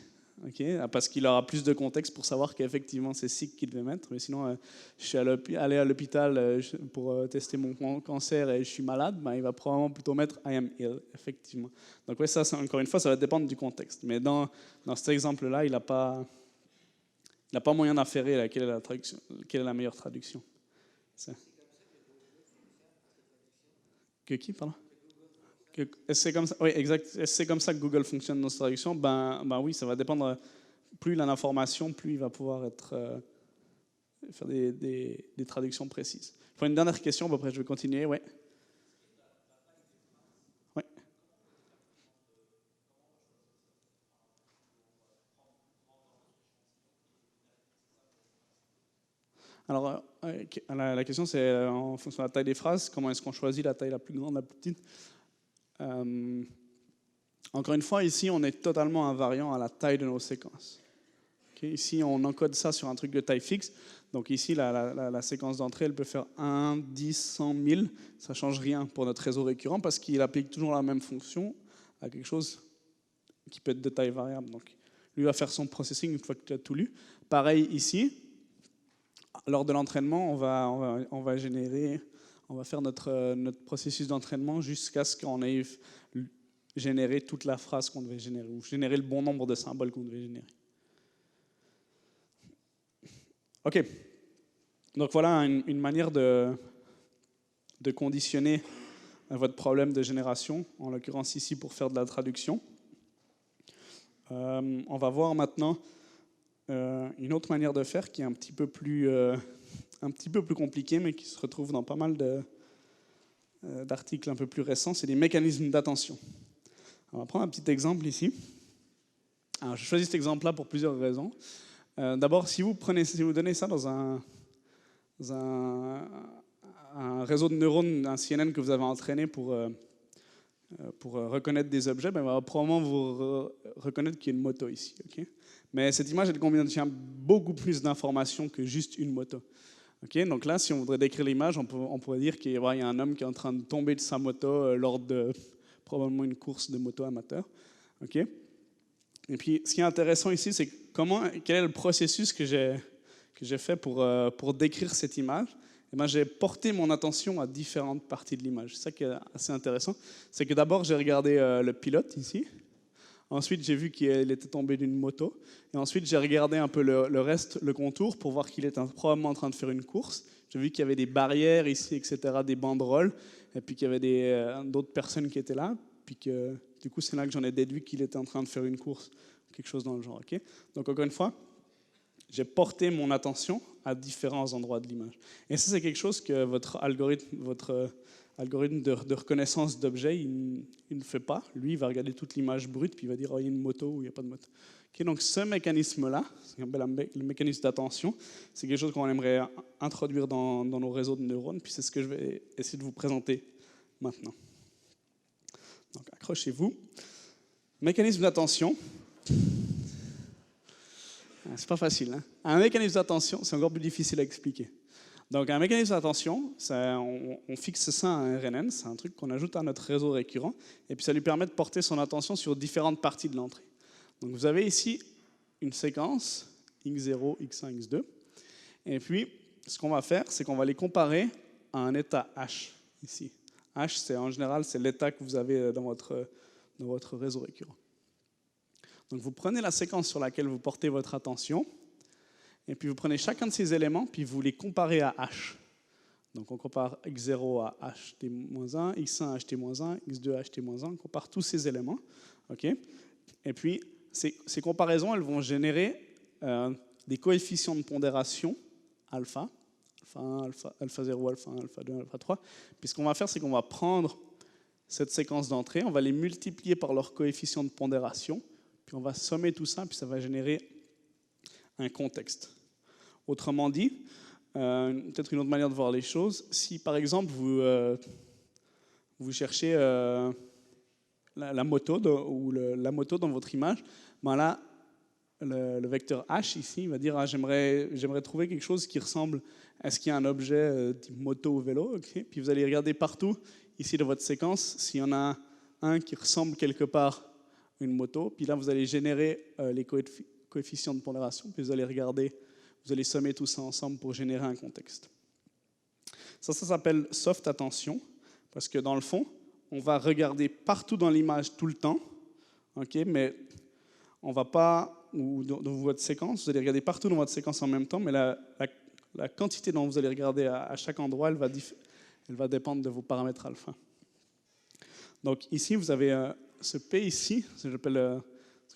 okay, parce qu'il aura plus de contexte pour savoir qu'effectivement c'est sick qu'il devait mettre. Mais sinon, je suis allé à l'hôpital pour tester mon cancer et je suis malade, ben, il va probablement plutôt mettre I am ill, effectivement. Donc oui, ça, encore une fois, ça va dépendre du contexte. Mais dans cet exemple-là, il n'a pas moyen d'affairer quelle est la meilleure traduction. Que qui, pardon? C'est comme ça, oui, exact. C'est comme ça que Google fonctionne dans cette traduction. Ben oui, ça va dépendre. Plus il a d'informations, plus il va pouvoir faire des traductions précises. Il faut une dernière question, après je vais continuer. Ouais. Ouais. Alors, la question, c'est en fonction de la taille des phrases, comment est-ce qu'on choisit la taille la plus grande, la plus petite? Encore une fois, ici, on est totalement invariant à la taille de nos séquences. Okay? Ici, on encode ça sur un truc de taille fixe. Donc ici, la séquence d'entrée, elle peut faire 1, 10, 100, 1000. Ça ne change rien pour notre réseau récurrent parce qu'il applique toujours la même fonction à quelque chose qui peut être de taille variable. Donc, lui va faire son processing une fois que tu as tout lu. Pareil ici, lors de l'entraînement, on va faire notre processus d'entraînement jusqu'à ce qu'on ait généré toute la phrase qu'on devait générer, ou générer le bon nombre de symboles qu'on devait générer. OK. Donc voilà une manière de conditionner votre problème de génération, en l'occurrence ici pour faire de la traduction. On va voir maintenant une autre manière de faire qui est un petit peu plus compliquée, mais qui se retrouve dans pas mal d'articles un peu plus récents. C'est des mécanismes d'attention. On va prendre un petit exemple ici. Alors, je choisis cet exemple-là pour plusieurs raisons. D'abord, si vous donnez ça dans un réseau de neurones, un CNN que vous avez entraîné pour reconnaître des objets, ben, il va probablement vous reconnaître qu'il y a une moto ici. Okay? Mais cette image, elle contient beaucoup plus d'informations que juste une moto. Okay? Donc là, si on voudrait décrire l'image, on pourrait dire qu'il y a un homme qui est en train de tomber de sa moto lors de probablement une course de moto amateur. Okay? Et puis, ce qui est intéressant ici, c'est quel est le processus que j'ai fait pour décrire cette image. Et ben, j'ai porté mon attention à différentes parties de l'image. C'est ça qui est assez intéressant. C'est que d'abord, j'ai regardé le pilote ici. Ensuite, j'ai vu qu'il était tombé d'une moto. Et ensuite, j'ai regardé un peu le reste, le contour, pour voir qu'il était probablement en train de faire une course. J'ai vu qu'il y avait des barrières ici, etc., des banderoles, et puis qu'il y avait d'autres personnes qui étaient là. Puis que, du coup, c'est là que j'en ai déduit qu'il était en train de faire une course, quelque chose dans le genre. Okay? Donc, encore une fois, j'ai porté mon attention à différents endroits de l'image. Et ça, c'est quelque chose que votre algorithme de reconnaissance d'objets, il ne fait pas. Lui, il va regarder toute l'image brute, puis il va dire, oh, il y a une moto ou il n'y a pas de moto. Okay, donc ce mécanisme-là, le mécanisme d'attention, c'est quelque chose qu'on aimerait introduire dans nos réseaux de neurones, puis c'est ce que je vais essayer de vous présenter maintenant. Donc accrochez-vous. Mécanisme d'attention. C'est pas facile. Hein? Un mécanisme d'attention, c'est encore plus difficile à expliquer. Donc, un mécanisme d'attention, on fixe ça à un RNN, c'est un truc qu'on ajoute à notre réseau récurrent, et puis ça lui permet de porter son attention sur différentes parties de l'entrée. Donc, vous avez ici une séquence, x0, x1, x2, et puis, ce qu'on va faire, c'est qu'on va les comparer à un état H, ici. H, en général, c'est l'état que vous avez dans votre réseau récurrent. Donc, vous prenez la séquence sur laquelle vous portez votre attention, et puis vous prenez chacun de ces éléments, puis vous les comparez à H. Donc on compare x0 à ht-1, x1 à ht-1, x2 à ht-1, on compare tous ces éléments. Okay? Et puis ces comparaisons, elles vont générer des coefficients de pondération alpha 1, alpha 0, alpha 1, alpha 2, alpha 3. Puis ce qu'on va faire, c'est qu'on va prendre cette séquence d'entrée, on va les multiplier par leur coefficient de pondération, puis on va sommer tout ça, puis ça va générer un contexte. Autrement dit, peut-être une autre manière de voir les choses, si par exemple vous cherchez la moto ou la moto dans votre image, ben là, le vecteur h ici, il va dire j'aimerais trouver quelque chose qui ressemble à ce qu'il y a un objet type moto ou vélo. Okay. Puis vous allez regarder partout ici dans votre séquence s'il y en a un qui ressemble quelque part à une moto. Puis là, vous allez générer les coefficients de pondération. Puis vous allez regarder, vous allez sommer tout ça ensemble pour générer un contexte. Ça s'appelle soft attention parce que dans le fond, on va regarder partout dans l'image tout le temps, okay, mais on va pas, ou dans votre séquence, vous allez regarder partout dans votre séquence en même temps, mais la quantité dont vous allez regarder à chaque endroit, elle va dépendre de vos paramètres alpha. Donc ici, vous avez ce P ici, c'est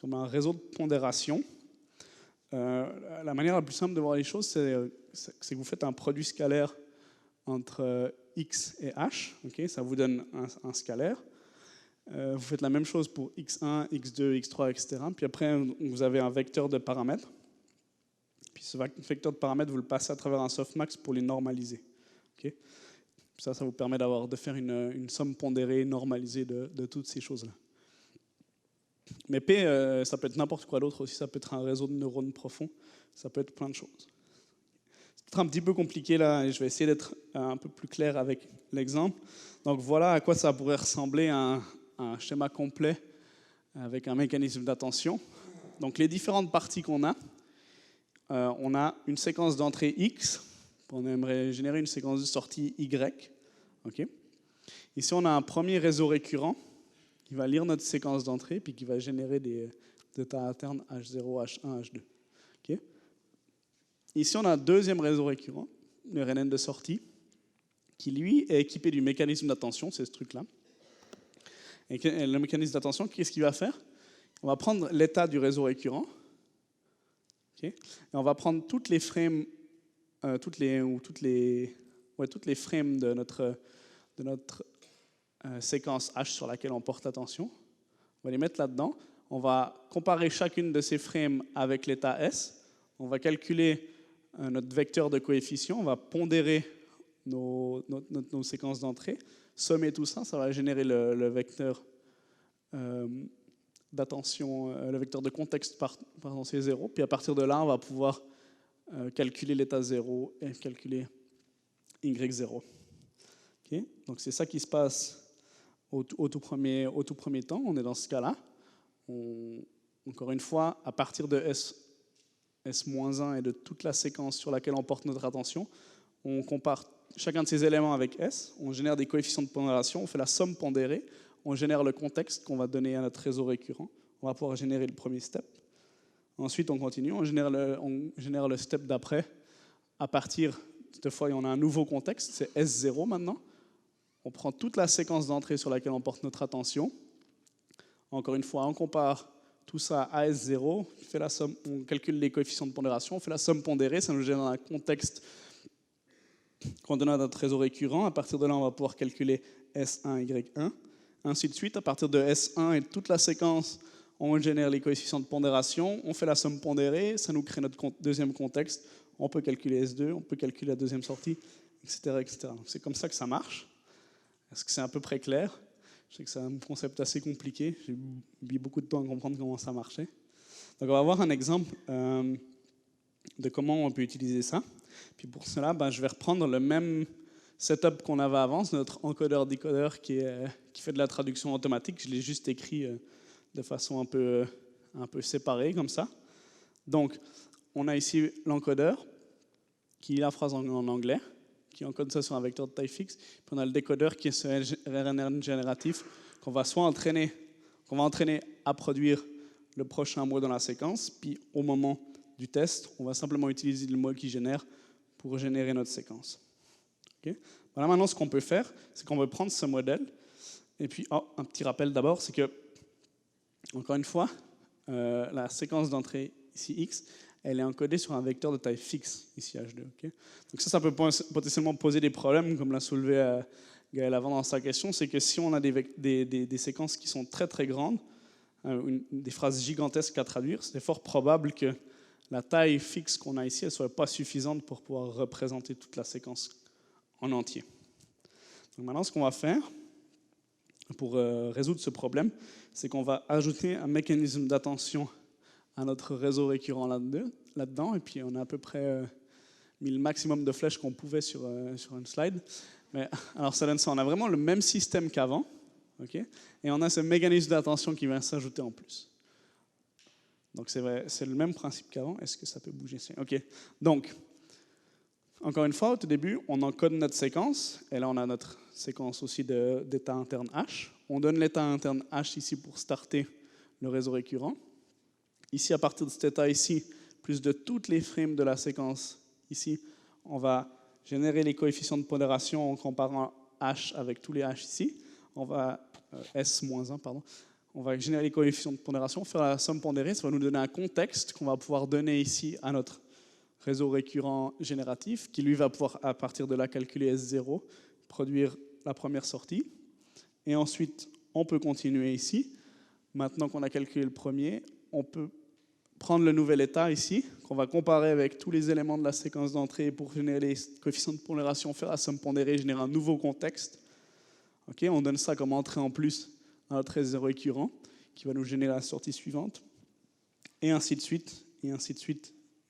comme un réseau de pondération. La manière la plus simple de voir les choses, c'est que vous faites un produit scalaire entre x et h, okay, ça vous donne un scalaire. Vous faites la même chose pour x1, x2, x3, etc. Puis après, vous avez un vecteur de paramètres. Puis ce vecteur de paramètres, vous le passez à travers un softmax pour les normaliser. Okay. Ça vous permet de faire une somme pondérée, normalisée de toutes ces choses-là. Mais P, ça peut être n'importe quoi d'autre aussi. Ça peut être un réseau de neurones profonds. Ça peut être plein de choses. C'est un petit peu compliqué là, et je vais essayer d'être un peu plus clair avec l'exemple. Donc voilà à quoi ça pourrait ressembler un schéma complet avec un mécanisme d'attention. Donc les différentes parties qu'on a, on a une séquence d'entrée X, on aimerait générer une séquence de sortie Y. Okay. Ici on a un premier réseau récurrent qui va lire notre séquence d'entrée puis qui va générer des états internes H0, H1, H2. Okay. Ici on a un deuxième réseau récurrent, le RNN de sortie, qui lui est équipé du mécanisme d'attention, c'est ce truc-là. Et le mécanisme d'attention, qu'est-ce qu'il va faire? On va prendre l'état du réseau récurrent, okay, et on va prendre toutes les frames, toutes les frames de notre séquence H sur laquelle on porte attention. On va les mettre là-dedans. On va comparer chacune de ces frames avec l'état S. On va calculer notre vecteur de coefficient. On va pondérer nos séquences d'entrée. Sommer tout ça, ça va générer le vecteur d'attention, le vecteur de contexte, pardon, c'est 0. Puis à partir de là, on va pouvoir calculer l'état 0 et calculer Y0. Okay. Donc c'est ça qui se passe au tout premier temps. On est dans ce cas-là. Encore une fois, à partir de S-1 et de toute la séquence sur laquelle on porte notre attention, on compare chacun de ces éléments avec S, on génère des coefficients de pondération, on fait la somme pondérée, on génère le contexte qu'on va donner à notre réseau récurrent. On va pouvoir générer le premier step. Ensuite, on continue, on génère le step d'après. À partir, cette fois, on a un nouveau contexte, c'est S0 maintenant. On prend toute la séquence d'entrée sur laquelle on porte notre attention. Encore une fois, on compare tout ça à S0, on fait la somme, on calcule les coefficients de pondération, on fait la somme pondérée, ça nous génère un contexte qu'on donne à notre réseau récurrent. À partir de là, on va pouvoir calculer S1, Y1, ainsi de suite. À partir de S1 et toute la séquence, on génère les coefficients de pondération, on fait la somme pondérée, ça nous crée notre deuxième contexte, on peut calculer S2, on peut calculer la deuxième sortie, etc. etc. Donc c'est comme ça que ça marche. Est-ce que c'est à peu près clair? Je sais que c'est un concept assez compliqué, j'ai mis beaucoup de temps à comprendre comment ça marchait. Donc on va voir un exemple de comment on peut utiliser ça. Puis pour cela, je vais reprendre le même setup qu'on avait avant, c'est notre encodeur-décodeur qui fait de la traduction automatique. Je l'ai juste écrit de façon un peu séparée, comme ça. Donc, on a ici l'encodeur, qui lit la phrase en anglais, qui encode ça sur un vecteur de taille fixe. Puis on a le décodeur qui est ce RNN génératif qu'on va entraîner à produire le prochain mot dans la séquence. Puis au moment du test, on va simplement utiliser le mot qui génère pour générer notre séquence. Okay. Voilà, maintenant, ce qu'on peut faire, c'est qu'on peut prendre ce modèle. Et puis, un petit rappel d'abord, c'est que, encore une fois, la séquence d'entrée ici X, elle est encodée sur un vecteur de taille fixe, ici H2. Okay. Donc ça peut potentiellement poser des problèmes, comme l'a soulevé Gaël avant dans sa question, c'est que si on a des séquences qui sont très très grandes, des phrases gigantesques à traduire, c'est fort probable que la taille fixe qu'on a ici, elle ne soit pas suffisante pour pouvoir représenter toute la séquence en entier. Donc maintenant, ce qu'on va faire pour résoudre ce problème, c'est qu'on va ajouter un mécanisme d'attention à notre réseau récurrent là-dedans. Et puis on a à peu près mis le maximum de flèches qu'on pouvait sur une slide. Mais, alors ça donne ça, on a vraiment le même système qu'avant. Okay, et on a ce mécanisme d'attention qui vient s'ajouter en plus. Donc c'est le même principe qu'avant. Est-ce que ça peut bouger? OK. Donc, encore une fois, au tout début, on encode notre séquence. Et là, on a notre séquence aussi d'état interne H. On donne l'état interne H ici pour starter le réseau récurrent. Ici, à partir de cet état ici, plus de toutes les frames de la séquence ici, on va générer les coefficients de pondération en comparant H avec tous les H ici. On va S-1, pardon. On va générer les coefficients de pondération, faire la somme pondérée. Ça va nous donner un contexte qu'on va pouvoir donner ici à notre réseau récurrent génératif, qui lui va pouvoir, à partir de là, calculer S0, produire la première sortie. Et ensuite, on peut continuer ici. Maintenant qu'on a calculé le premier, on peut prendre le nouvel état ici, qu'on va comparer avec tous les éléments de la séquence d'entrée pour générer les coefficients de pondération, faire la somme pondérée, générer un nouveau contexte. Okay, on donne ça comme entrée en plus à notre réseau récurrent, qui va nous générer la sortie suivante, et ainsi de suite,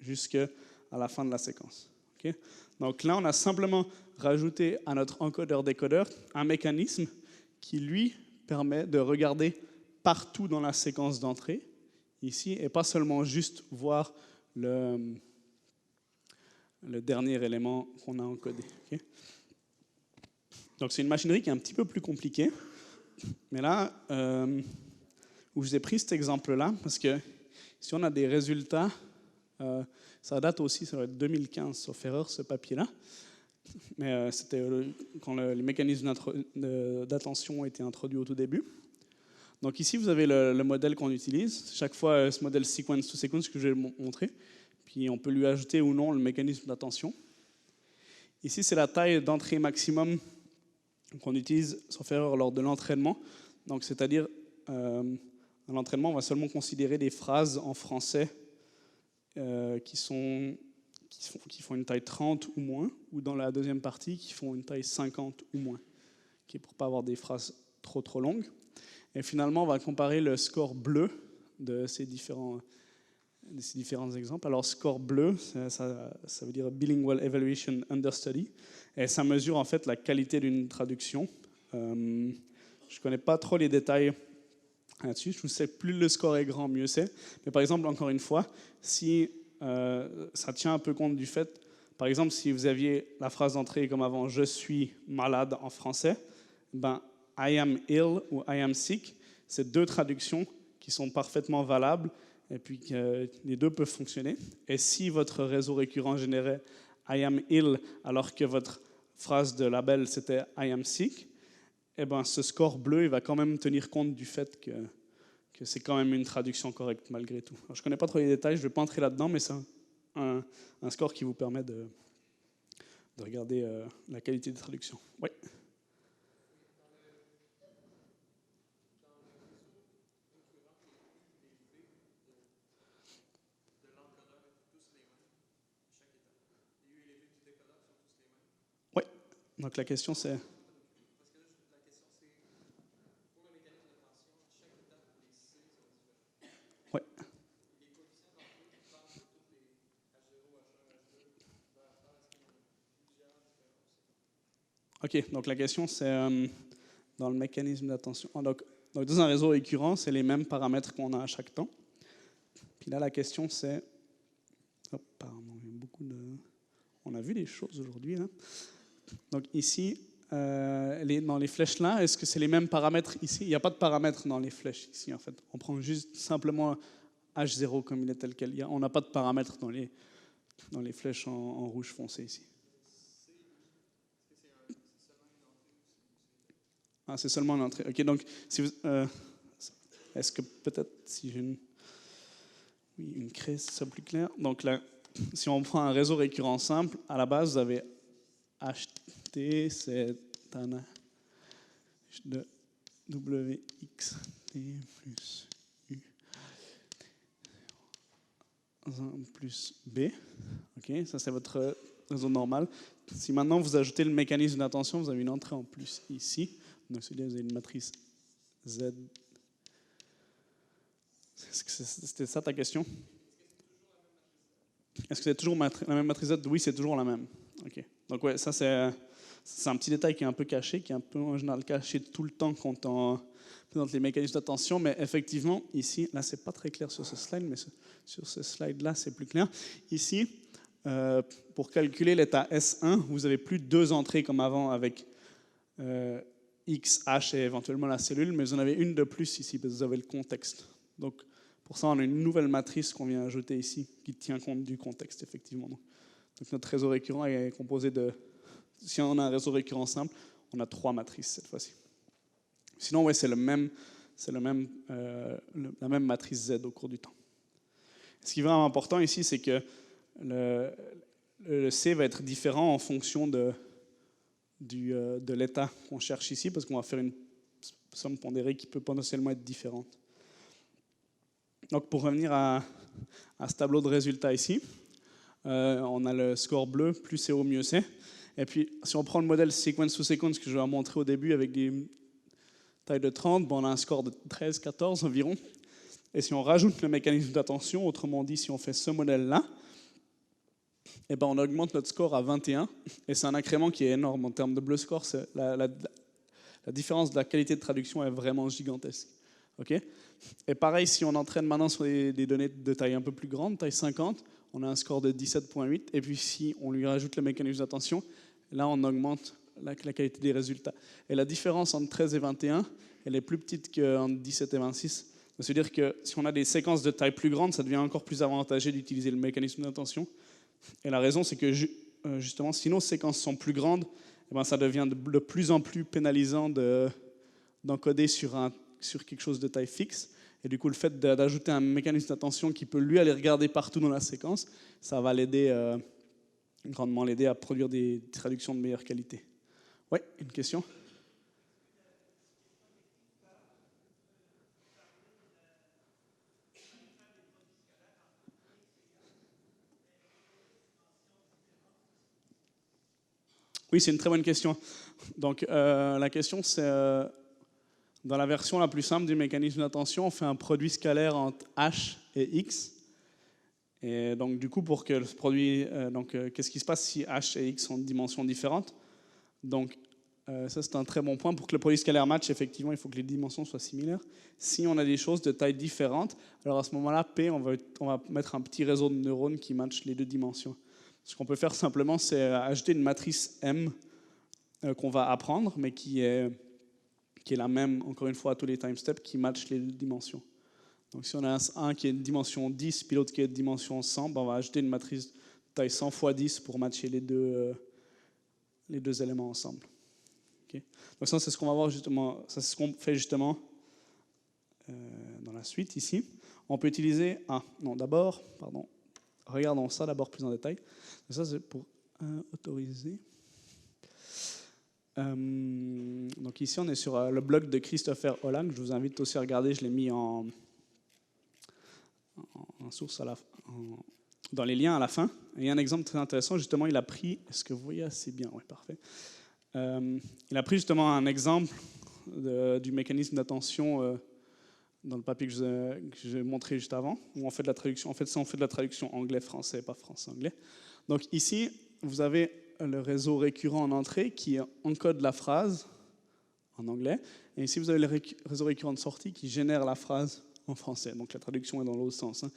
jusqu'à la fin de la séquence. Okay? Donc là, on a simplement rajouté à notre encodeur-décodeur un mécanisme qui, lui, permet de regarder partout dans la séquence d'entrée, ici, et pas seulement juste voir le dernier élément qu'on a encodé. Okay? Donc c'est une machinerie qui est un petit peu plus compliquée. Mais là, où je vous ai pris cet exemple-là, parce que si on a des résultats, ça date aussi, ça doit être 2015, sauf erreur, ce papier-là. Mais c'était quand les mécanismes d'attention ont été introduits au tout début. Donc ici, vous avez le modèle qu'on utilise. Chaque fois, ce modèle sequence to sequence que je vais montrer. Puis on peut lui ajouter ou non le mécanisme d'attention. Ici, c'est la taille d'entrée maximum qu'on utilise, sauf erreur, lors de l'entraînement. Donc, c'est-à-dire, à l'entraînement, on va seulement considérer des phrases en français qui font une taille 30 ou moins, ou dans la deuxième partie, qui font une taille 50 ou moins, pour ne pas avoir des phrases trop longues. Et finalement, on va comparer le score bleu de ces différents exemples. Alors, score bleu, ça veut dire Bilingual Evaluation Understudy. Et ça mesure en fait la qualité d'une traduction. Je ne connais pas trop les détails là-dessus. Je sais plus le score est grand, mieux c'est. Mais par exemple, encore une fois, si ça tient un peu compte du fait, par exemple, si vous aviez la phrase d'entrée comme avant, je suis malade en français, ben I am ill ou I am sick, c'est deux traductions qui sont parfaitement valables et puis que les deux peuvent fonctionner. Et si votre réseau récurrent générait I am ill, alors que votre phrase de label c'était I am sick, eh ben, ce score bleu il va quand même tenir compte du fait que c'est quand même une traduction correcte malgré tout. Alors, je ne connais pas trop les détails, je ne vais pas entrer là-dedans, mais c'est un score qui vous permet de regarder la qualité des traductions. Oui. Donc la question c'est... Oui. OK, donc la question c'est dans le mécanisme d'attention. Donc dans un réseau récurrent, c'est les mêmes paramètres qu'on a à chaque temps. Puis là la question c'est... Oh, pardon, il y a beaucoup de... On a vu des choses aujourd'hui, là. Donc ici, dans les flèches là, est-ce que c'est les mêmes paramètres ici? Il n'y a pas de paramètres dans les flèches ici, en fait. On prend juste simplement H0 comme il est tel quel. On n'a pas de paramètres dans les flèches en rouge foncé ici. Ah, c'est seulement une entrée. OK, donc, est-ce que peut-être si j'ai une craie, c'est ça plus clair? Donc là, si on prend un réseau récurrent simple, à la base, vous avez HT, c'est un H de WXT plus U 1 plus B. OK, ça c'est votre réseau normal. Si maintenant vous ajoutez le mécanisme d'attention, vous avez une entrée en plus ici. Donc celui-là, vous avez une matrice Z C'était ça ta question? Est-ce que c'est toujours la même matrice Z? Oui, c'est toujours la même. Ok. Donc ouais, ça c'est un petit détail qui est un peu caché, qui est un peu en général caché tout le temps quand on présente les mécanismes d'attention, mais effectivement, ici, là c'est pas très clair sur ce slide, mais sur ce slide-là c'est plus clair. Ici, pour calculer l'état S1, vous avez plus 2 entrées comme avant avec X, H et éventuellement la cellule, mais vous en avez une de plus ici parce que vous avez le contexte. Donc pour ça, on a une nouvelle matrice qu'on vient ajouter ici qui tient compte du contexte, effectivement. Donc notre réseau récurrent est composé de... Si on a un réseau récurrent simple, on a 3 matrices cette fois-ci. Sinon, ouais, c'est la même matrice Z au cours du temps. Ce qui est vraiment important ici, c'est que le C va être différent en fonction de l'état qu'on cherche ici, parce qu'on va faire une somme pondérée qui peut potentiellement être différente. Donc pour revenir à ce tableau de résultats ici, on a le score bleu, plus c'est haut, mieux c'est. Et puis si on prend le modèle sequence to sequence que je vais montrer au début avec des tailles de 30, on a un score de 13, 14 environ. Et si on rajoute le mécanisme d'attention, autrement dit si on fait ce modèle-là, eh ben on augmente notre score à 21. Et c'est un incrément qui est énorme en termes de bleu score. La différence de la qualité de traduction est vraiment gigantesque. Okay, et pareil, si on entraîne maintenant sur des données de taille un peu plus grande, taille 50, on a un score de 17,8. Et puis si on lui rajoute le mécanisme d'attention, là on augmente la qualité des résultats. Et la différence entre 13 et 21, elle est plus petite qu'entre 17 et 26. Ça veut dire que si on a des séquences de taille plus grande, ça devient encore plus avantageux d'utiliser le mécanisme d'attention. Et la raison, c'est que justement, si nos séquences sont plus grandes, eh ben, ça devient de plus en plus pénalisant d'encoder sur quelque chose de taille fixe. Et du coup, le fait d'ajouter un mécanisme d'attention qui peut lui aller regarder partout dans la séquence, ça va grandement l'aider à produire des traductions de meilleure qualité. Oui, une question? Oui, c'est une très bonne question. Donc, la question, c'est dans la version la plus simple du mécanisme d'attention, on fait un produit scalaire entre H et X. Et donc, du coup, pour que ce produit... qu'est-ce qui se passe si H et X sont de dimensions différentes? Donc, ça, c'est un très bon point. Pour que le produit scalaire matche, effectivement, il faut que les dimensions soient similaires. Si on a des choses de taille différente, alors à ce moment-là, P, on va mettre un petit réseau de neurones qui matchent les 2 dimensions. Ce qu'on peut faire simplement, c'est ajouter une matrice M qu'on va apprendre, mais qui est la même, encore une fois, à tous les time steps, qui match les 2 dimensions. Donc si on a un qui est de dimension 10, puis l'autre qui est de dimension 100, ben on va ajouter une matrice de taille 100 x 10 pour matcher les deux éléments ensemble. Okay. Donc ça, c'est ce qu'on va voir justement, ça c'est ce qu'on fait justement dans la suite ici. On peut utiliser... regardons ça d'abord plus en détail. Ça, c'est pour autoriser. Donc ici, on est sur le blog de Christopher Holland. Je vous invite aussi à regarder. Je l'ai mis en source dans les liens à la fin. Et il y a un exemple très intéressant. Justement, il a pris... Est-ce que vous voyez assez bien? Oui, parfait. Il a pris justement un exemple du mécanisme d'attention dans le papier que j'ai montré juste avant, où on fait de la traduction. En fait, ça, on fait de la traduction anglais-français, pas français-anglais. Donc ici, vous avez le réseau récurrent en entrée qui encode la phrase en anglais. Et ici, vous avez le réseau récurrent de sortie qui génère la phrase en français. Donc la traduction est dans l'autre sens. Hein.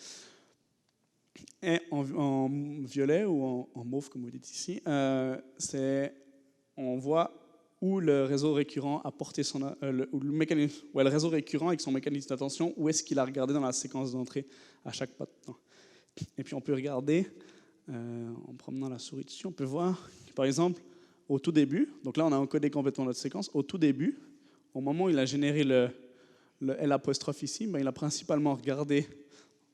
Et en violet ou en mauve, comme vous dites ici, on voit où le réseau récurrent a porté le réseau récurrent avec son mécanisme d'attention, où est-ce qu'il a regardé dans la séquence d'entrée à chaque pas de temps. Et puis on peut regarder, en promenant la souris dessus, on peut voir, par exemple, au tout début, donc là on a encodé complètement notre séquence, au tout début, au moment où il a généré le L' ici, ben, il a principalement regardé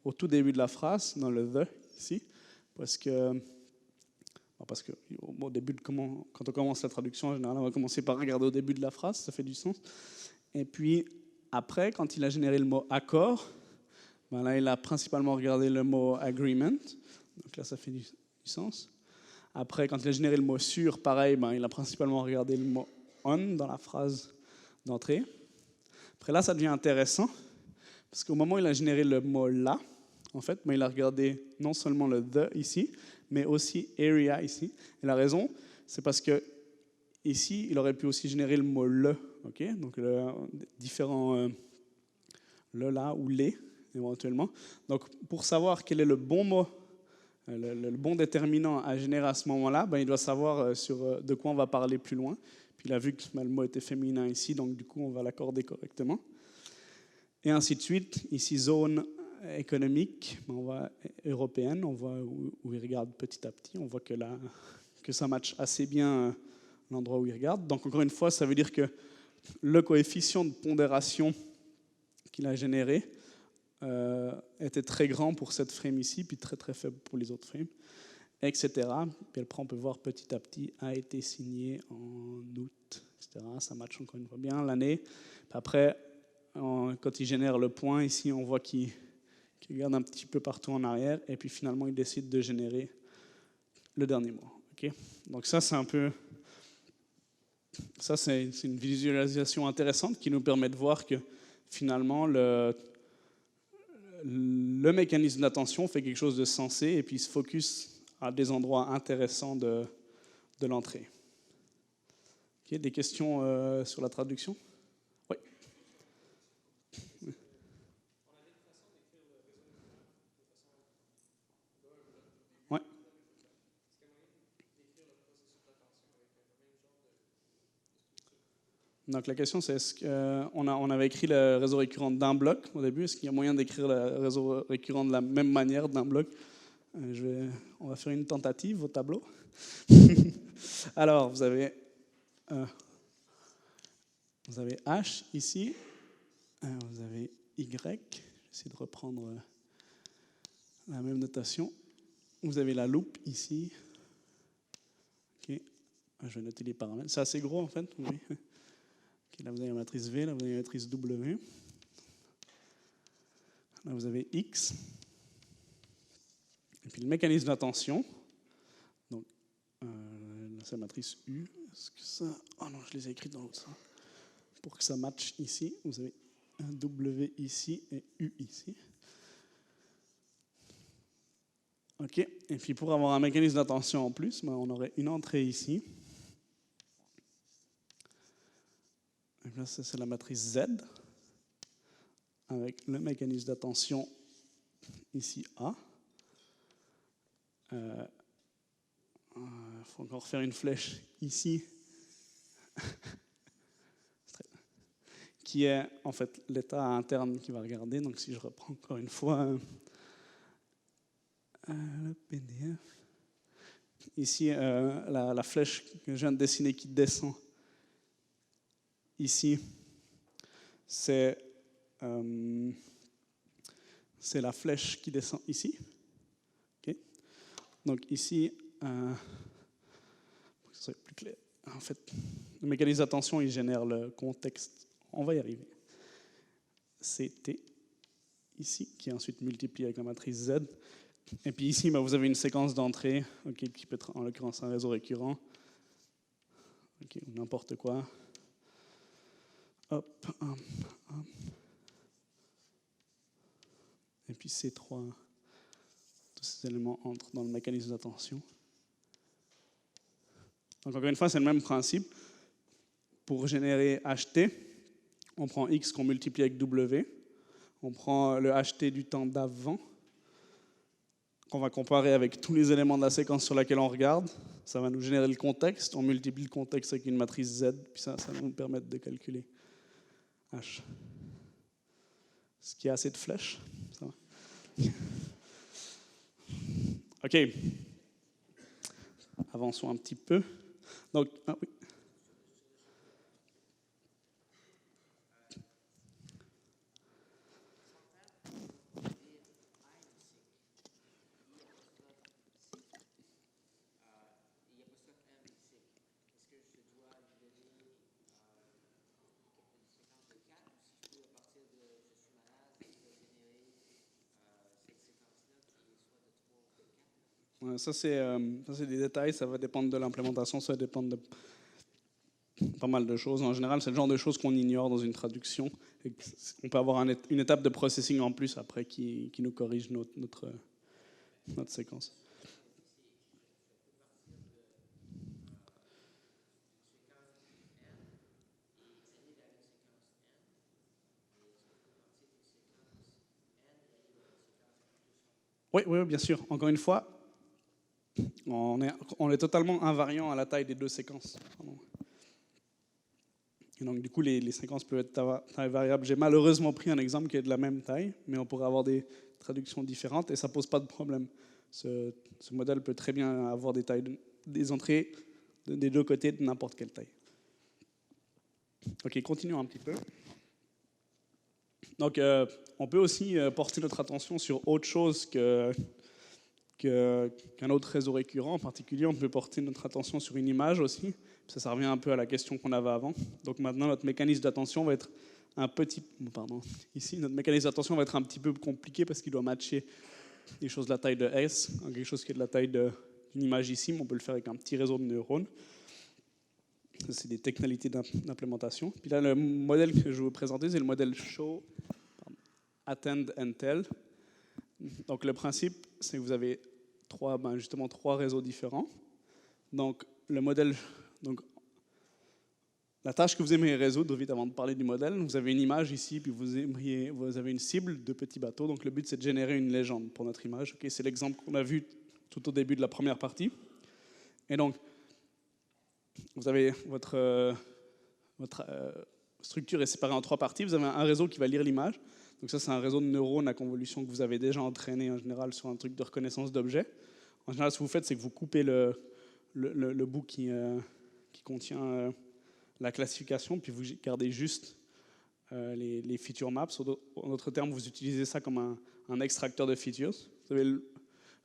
au tout début de la phrase, dans le the ici, parce que au début, quand on commence la traduction, en général, on va commencer par regarder au début de la phrase, ça fait du sens. Et puis après, quand il a généré le mot accord, ben là, il a principalement regardé le mot agreement, donc là, ça fait du sens. Après, quand il a généré le mot sur, pareil, ben, il a principalement regardé le mot on dans la phrase d'entrée. Après là, ça devient intéressant, Parce qu'au moment où il a généré le mot là, en fait, il a regardé non seulement le the ici, mais aussi area ici. Et la raison, c'est parce que ici, il aurait pu aussi générer le mot le, ok? Donc différents le là ou les éventuellement. Donc pour savoir quel est le bon mot, le bon déterminant à générer à ce moment-là, il doit savoir de quoi on va parler plus loin. Puis il a vu que le mot était féminin ici, donc du coup on va l'accorder correctement. Et ainsi de suite. Ici, zone économique, européenne, on voit où il regarde petit à petit, on voit que ça matche assez bien l'endroit où il regarde. Donc encore une fois, ça veut dire que le coefficient de pondération qu'il a généré était très grand pour cette frame ici, puis très très faible pour les autres frames, etc. Puis après, on peut voir petit à petit, a été signé en août, etc. Ça matche encore une fois bien l'année. Puis après, quand il génère le point, ici, on voit qu'il regarde un petit peu partout en arrière, et puis finalement, il décide de générer le dernier mois. Okay? Donc ça, c'est un peu... Ça, c'est une visualisation intéressante qui nous permet de voir que finalement, le mécanisme d'attention fait quelque chose de sensé et puis il se focus à des endroits intéressants de l'entrée. Okay, des questions sur la traduction? Oui. Ouais. Donc la question c'est, est-ce qu'on avait écrit le réseau récurrent d'un bloc au début, est-ce qu'il y a moyen d'écrire le réseau récurrent de la même manière d'un bloc? On va faire une tentative au tableau. Alors, vous avez H ici, vous avez Y, j'essaie de reprendre la même notation. Vous avez la loupe ici. Okay. Je vais noter les paramètres. C'est assez gros en fait. Oui. Okay, là, vous avez la matrice V, là, vous avez la matrice W. Là, vous avez X. Et puis le mécanisme d'attention. Donc, là, c'est la matrice U. Est-ce que ça... Oh non, je les ai écrites dans l'autre sens. Pour que ça matche ici, vous avez un W ici et U ici. OK. Et puis pour avoir un mécanisme d'attention en plus, on aurait une entrée ici. Et là, c'est la matrice Z, avec le mécanisme d'attention ici A. Faut encore faire une flèche ici, qui est en fait l'état interne qui va regarder. Donc si je reprends encore une fois le PDF. Ici, la flèche que je viens de dessiner qui descend ici, c'est la flèche qui descend ici. Okay. Donc ici, pour que ce soit plus clair, en fait, le mécanisme d'attention, il génère le contexte. On va y arriver. C'est T, ici, qui est ensuite multiplié avec la matrice Z. Et puis ici, vous avez une séquence d'entrée, okay, qui peut être en l'occurrence un réseau récurrent, okay, ou n'importe quoi. Hop, Et puis ces tous ces éléments entrent dans le mécanisme d'attention. Donc encore une fois, c'est le même principe. Pour générer HT, on prend X qu'on multiplie avec W, on prend le HT du temps d'avant, qu'on va comparer avec tous les éléments de la séquence sur laquelle on regarde. Ça va nous générer le contexte, on multiplie le contexte avec une matrice Z, puis ça va nous permettre de calculer H. Est-ce qu'il y a assez de flèches? Ça va. OK. Avançons un petit peu. Donc, oui. Ça, c'est des détails, ça va dépendre de l'implémentation, ça va dépendre de pas mal de choses. En général, c'est le genre de choses qu'on ignore dans une traduction. Et on peut avoir une étape de processing en plus après qui nous corrige notre séquence. Oui, oui, bien sûr. Encore une fois, on est totalement invariant à la taille des deux séquences. Pardon. Et donc, du coup, les séquences peuvent être taille variable. J'ai malheureusement pris un exemple qui est de la même taille, mais on pourrait avoir des traductions différentes et ça ne pose pas de problème. Ce modèle peut très bien avoir des entrées des deux côtés de n'importe quelle taille. Ok, continuons un petit peu. Donc, on peut aussi porter notre attention sur autre chose qu'un autre réseau récurrent. En particulier, on peut porter notre attention sur une image aussi. Ça revient un peu à la question qu'on avait avant. Donc maintenant, notre mécanisme d'attention va être ici, notre mécanisme d'attention va être un petit peu compliqué parce qu'il doit matcher des choses de la taille de S, quelque chose qui est de la taille d'une image ici, mais on peut le faire avec un petit réseau de neurones. Ça, c'est des technicalités d'implémentation. Puis là, le modèle que je vais vous présenter, c'est le modèle Show, Attend and Tell. Donc le principe, c'est que vous avez justement trois réseaux différents. Donc le modèle, donc la tâche que vous aimeriez résoudre, vite avant de parler du modèle, vous avez une image ici, puis vous avez une cible de petits bateaux. Donc le but, c'est de générer une légende pour notre image. Okay, c'est l'exemple qu'on a vu tout au début de la première partie. Et donc, vous avez votre structure est séparée en trois parties. Vous avez un réseau qui va lire l'image. Donc ça, c'est un réseau de neurones à convolution que vous avez déjà entraîné en général sur un truc de reconnaissance d'objets. En général, ce que vous faites, c'est que vous coupez le bout qui contient la classification, puis vous gardez juste les feature maps. En d'autres termes, vous utilisez ça comme un extracteur de features. Vous avez le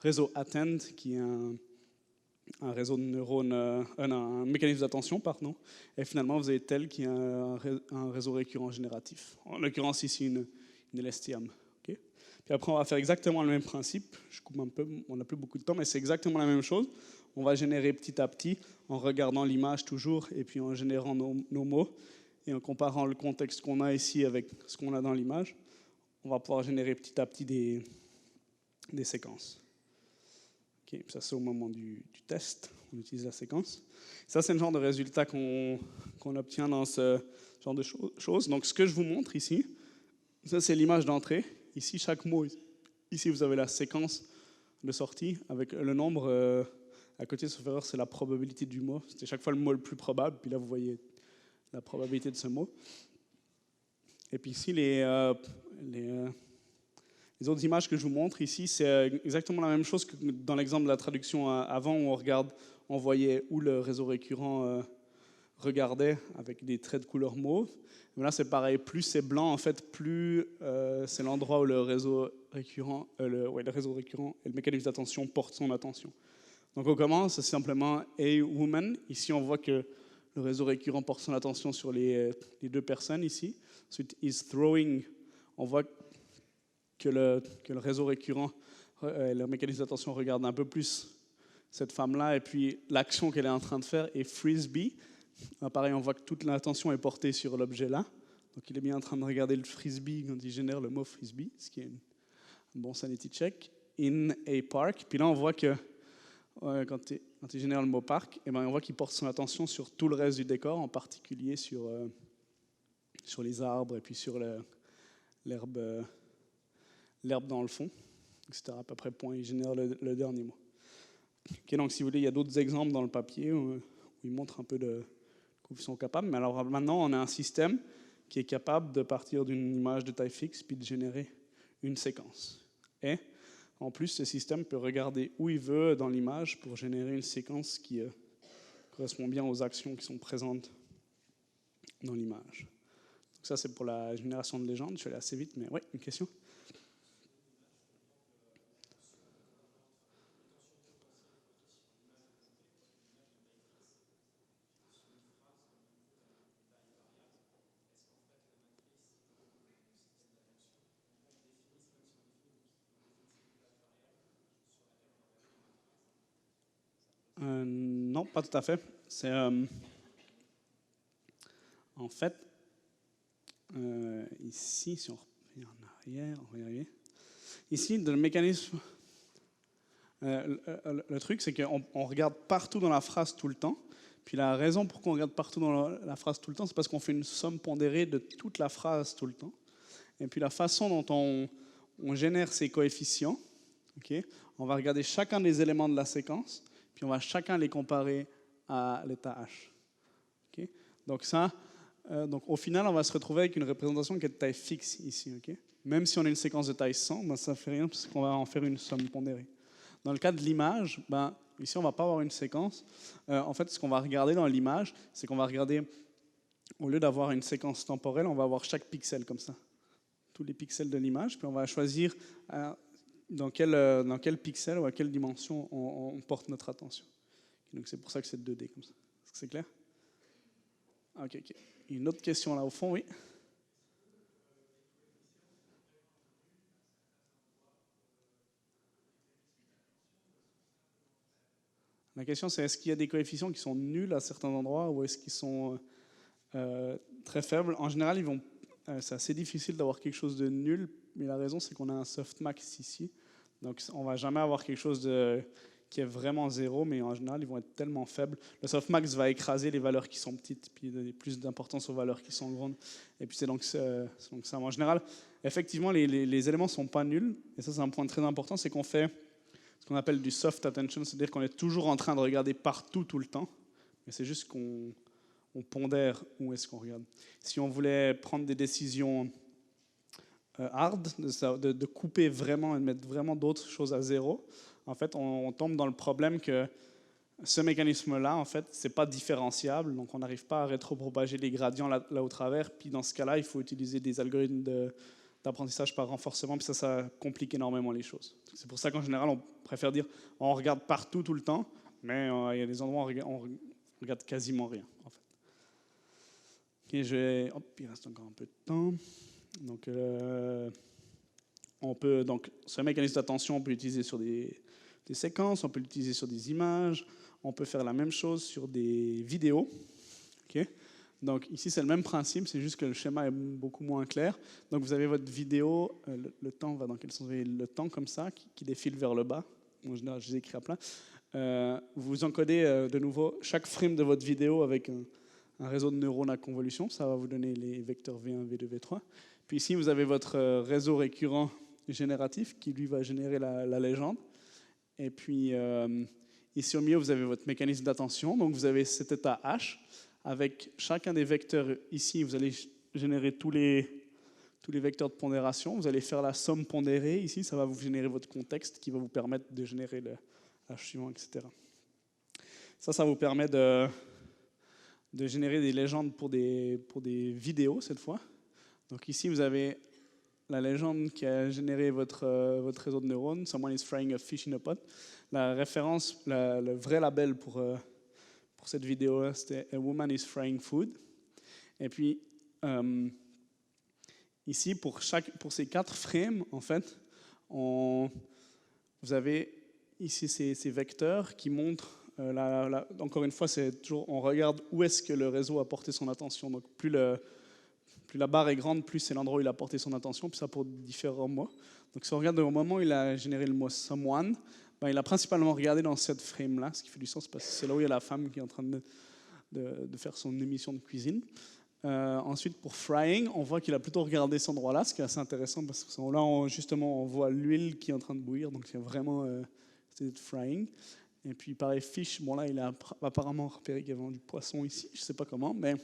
réseau Attend, qui est un réseau de neurones, un mécanisme d'attention, pardon. Et finalement, vous avez Tell, qui est un réseau récurrent génératif. En l'occurrence, ici, une LSTM. Okay. Puis après, on va faire exactement le même principe. Je coupe un peu, on n'a plus beaucoup de temps, mais c'est exactement la même chose. On va générer petit à petit, en regardant l'image toujours, et puis en générant nos mots, et en comparant le contexte qu'on a ici avec ce qu'on a dans l'image, on va pouvoir générer petit à petit des séquences. Okay, ça, c'est au moment du test, on utilise la séquence. Ça, c'est le genre de résultat qu'on obtient dans ce genre de choses. Donc, ce que je vous montre ici, ça, c'est l'image d'entrée. Ici, chaque mot, ici, vous avez la séquence de sortie avec le nombre à côté, sauf erreur, c'est la probabilité du mot. C'était chaque fois le mot le plus probable. Puis là, vous voyez la probabilité de ce mot. Et puis ici, les autres images que je vous montre ici, c'est exactement la même chose que dans l'exemple de la traduction avant, où on voyait où le réseau récurrent regardait avec des traits de couleur mauve. Mais là, c'est pareil. Plus c'est blanc, en fait, plus c'est l'endroit où le réseau récurrent, le réseau récurrent et le mécanisme d'attention portent son attention. Donc on commence, c'est simplement a woman. Ici, on voit que le réseau récurrent porte son attention sur les deux personnes ici. Ensuite, is throwing. On voit que le réseau récurrent, le mécanisme d'attention regarde un peu plus cette femme-là, et puis l'action qu'elle est en train de faire est frisbee. Pareil, on voit que toute l'attention est portée sur l'objet-là. Donc il est bien en train de regarder le frisbee quand il génère le mot frisbee, ce qui est un bon sanity check. In a park. Puis là, on voit que quand il génère le mot parc, eh ben, on voit qu'il porte son attention sur tout le reste du décor, en particulier sur les arbres et puis sur l'herbe dans le fond, etc. À peu près point, il génère le dernier mot. Okay, donc si vous voulez, il y a d'autres exemples dans le papier où ils montrent un peu de quoi ils sont capables. Mais alors maintenant, on a un système qui est capable de partir d'une image de taille fixe puis de générer une séquence. Et en plus, ce système peut regarder où il veut dans l'image pour générer une séquence qui correspond bien aux actions qui sont présentes dans l'image. Donc ça, c'est pour la génération de légendes. Je vais aller assez vite, mais oui, une question ? Non, pas tout à fait. en fait, ici, si on revient en arrière, on va y arriver. Ici, dans le mécanisme, le truc, c'est qu'on regarde partout dans la phrase tout le temps. Puis la raison pour qu'on regarde partout dans la phrase tout le temps, c'est parce qu'on fait une somme pondérée de toute la phrase tout le temps. Et puis la façon dont on génère ces coefficients, okay, on va regarder chacun des éléments de la séquence, puis on va chacun les comparer à l'état H. Okay. Donc au final, on va se retrouver avec une représentation qui est de taille fixe ici. Okay. Même si on a une séquence de taille 100, ben, ça ne fait rien parce qu'on va en faire une somme pondérée. Dans le cas de l'image, ben, ici, on ne va pas avoir une séquence. En fait, ce qu'on va regarder dans l'image, c'est qu'on va regarder, au lieu d'avoir une séquence temporelle, on va avoir chaque pixel comme ça. Tous les pixels de l'image, puis on va choisir dans quel pixel ou à quelle dimension on porte notre attention. Donc c'est pour ça que c'est 2D comme ça. Est-ce que c'est clair? Ok. Une autre question là au fond, oui. La question, c'est est-ce qu'il y a des coefficients qui sont nuls à certains endroits ou est-ce qu'ils sont très faibles? En général, c'est assez difficile d'avoir quelque chose de nul, mais la raison, c'est qu'on a un softmax ici. Donc, on ne va jamais avoir quelque chose qui est vraiment zéro, mais en général, ils vont être tellement faibles. Le softmax va écraser les valeurs qui sont petites, puis donner plus d'importance aux valeurs qui sont grandes. Et puis, c'est donc ça. En général, effectivement, les éléments ne sont pas nuls. Et ça, c'est un point très important, c'est qu'on fait ce qu'on appelle du soft attention, c'est-à-dire qu'on est toujours en train de regarder partout, tout le temps, mais c'est juste qu'on pondère où est-ce qu'on regarde. Si on voulait prendre des décisions hard, de couper vraiment et de mettre vraiment d'autres choses à zéro, en fait, on tombe dans le problème que ce mécanisme-là, en fait, c'est pas différenciable, donc on n'arrive pas à rétropropager les gradients là au travers, puis dans ce cas-là, il faut utiliser des algorithmes d'apprentissage par renforcement, puis ça complique énormément les choses. C'est pour ça qu'en général, on préfère dire on regarde partout, tout le temps, mais il y a des endroits où on regarde quasiment rien, en fait. Okay, il reste encore un peu de temps. Donc, ce mécanisme d'attention, on peut l'utiliser sur des séquences, on peut l'utiliser sur des images, on peut faire la même chose sur des vidéos. Okay. Donc ici, c'est le même principe, c'est juste que le schéma est beaucoup moins clair. Donc vous avez votre vidéo, le temps va dans quel sens? Vous avez le temps comme ça, qui défile vers le bas. En général, je les écris à plat. Vous encodez de nouveau chaque frame de votre vidéo avec un réseau de neurones à convolution. Ça va vous donner les vecteurs V1, V2, V3. Puis ici, vous avez votre réseau récurrent génératif qui, lui, va générer la légende. Et puis, ici au milieu, vous avez votre mécanisme d'attention. Donc vous avez cet état H. Avec chacun des vecteurs ici, vous allez générer tous les vecteurs de pondération. Vous allez faire la somme pondérée. Ici, ça va vous générer votre contexte qui va vous permettre de générer le H suivant, etc. Ça vous permet de générer des légendes pour des vidéos, cette fois. Donc ici, vous avez la légende qui a généré votre réseau de neurones. Someone is frying a fish in a pot. La référence, le vrai label pour cette vidéo-là, c'était A Woman is Frying Food. Et puis, ici, pour ces 4 frames, en fait, vous avez ici ces vecteurs qui montrent, encore une fois, c'est toujours, on regarde où est-ce que le réseau a porté son attention. Donc, plus la barre est grande, plus c'est l'endroit où il a porté son attention, puis ça pour différents mots. Donc, si on regarde au moment où il a généré le mot someone, il a principalement regardé dans cette frame-là, ce qui fait du sens parce que c'est là où il y a la femme qui est en train de faire son émission de cuisine. Ensuite, pour frying, on voit qu'il a plutôt regardé cet endroit-là, ce qui est assez intéressant parce que là, justement, on voit l'huile qui est en train de bouillir, donc il y a vraiment c'était frying. Et puis, pareil, fish, bon là, il a apparemment repéré qu'il y avait du poisson ici, je ne sais pas comment, mais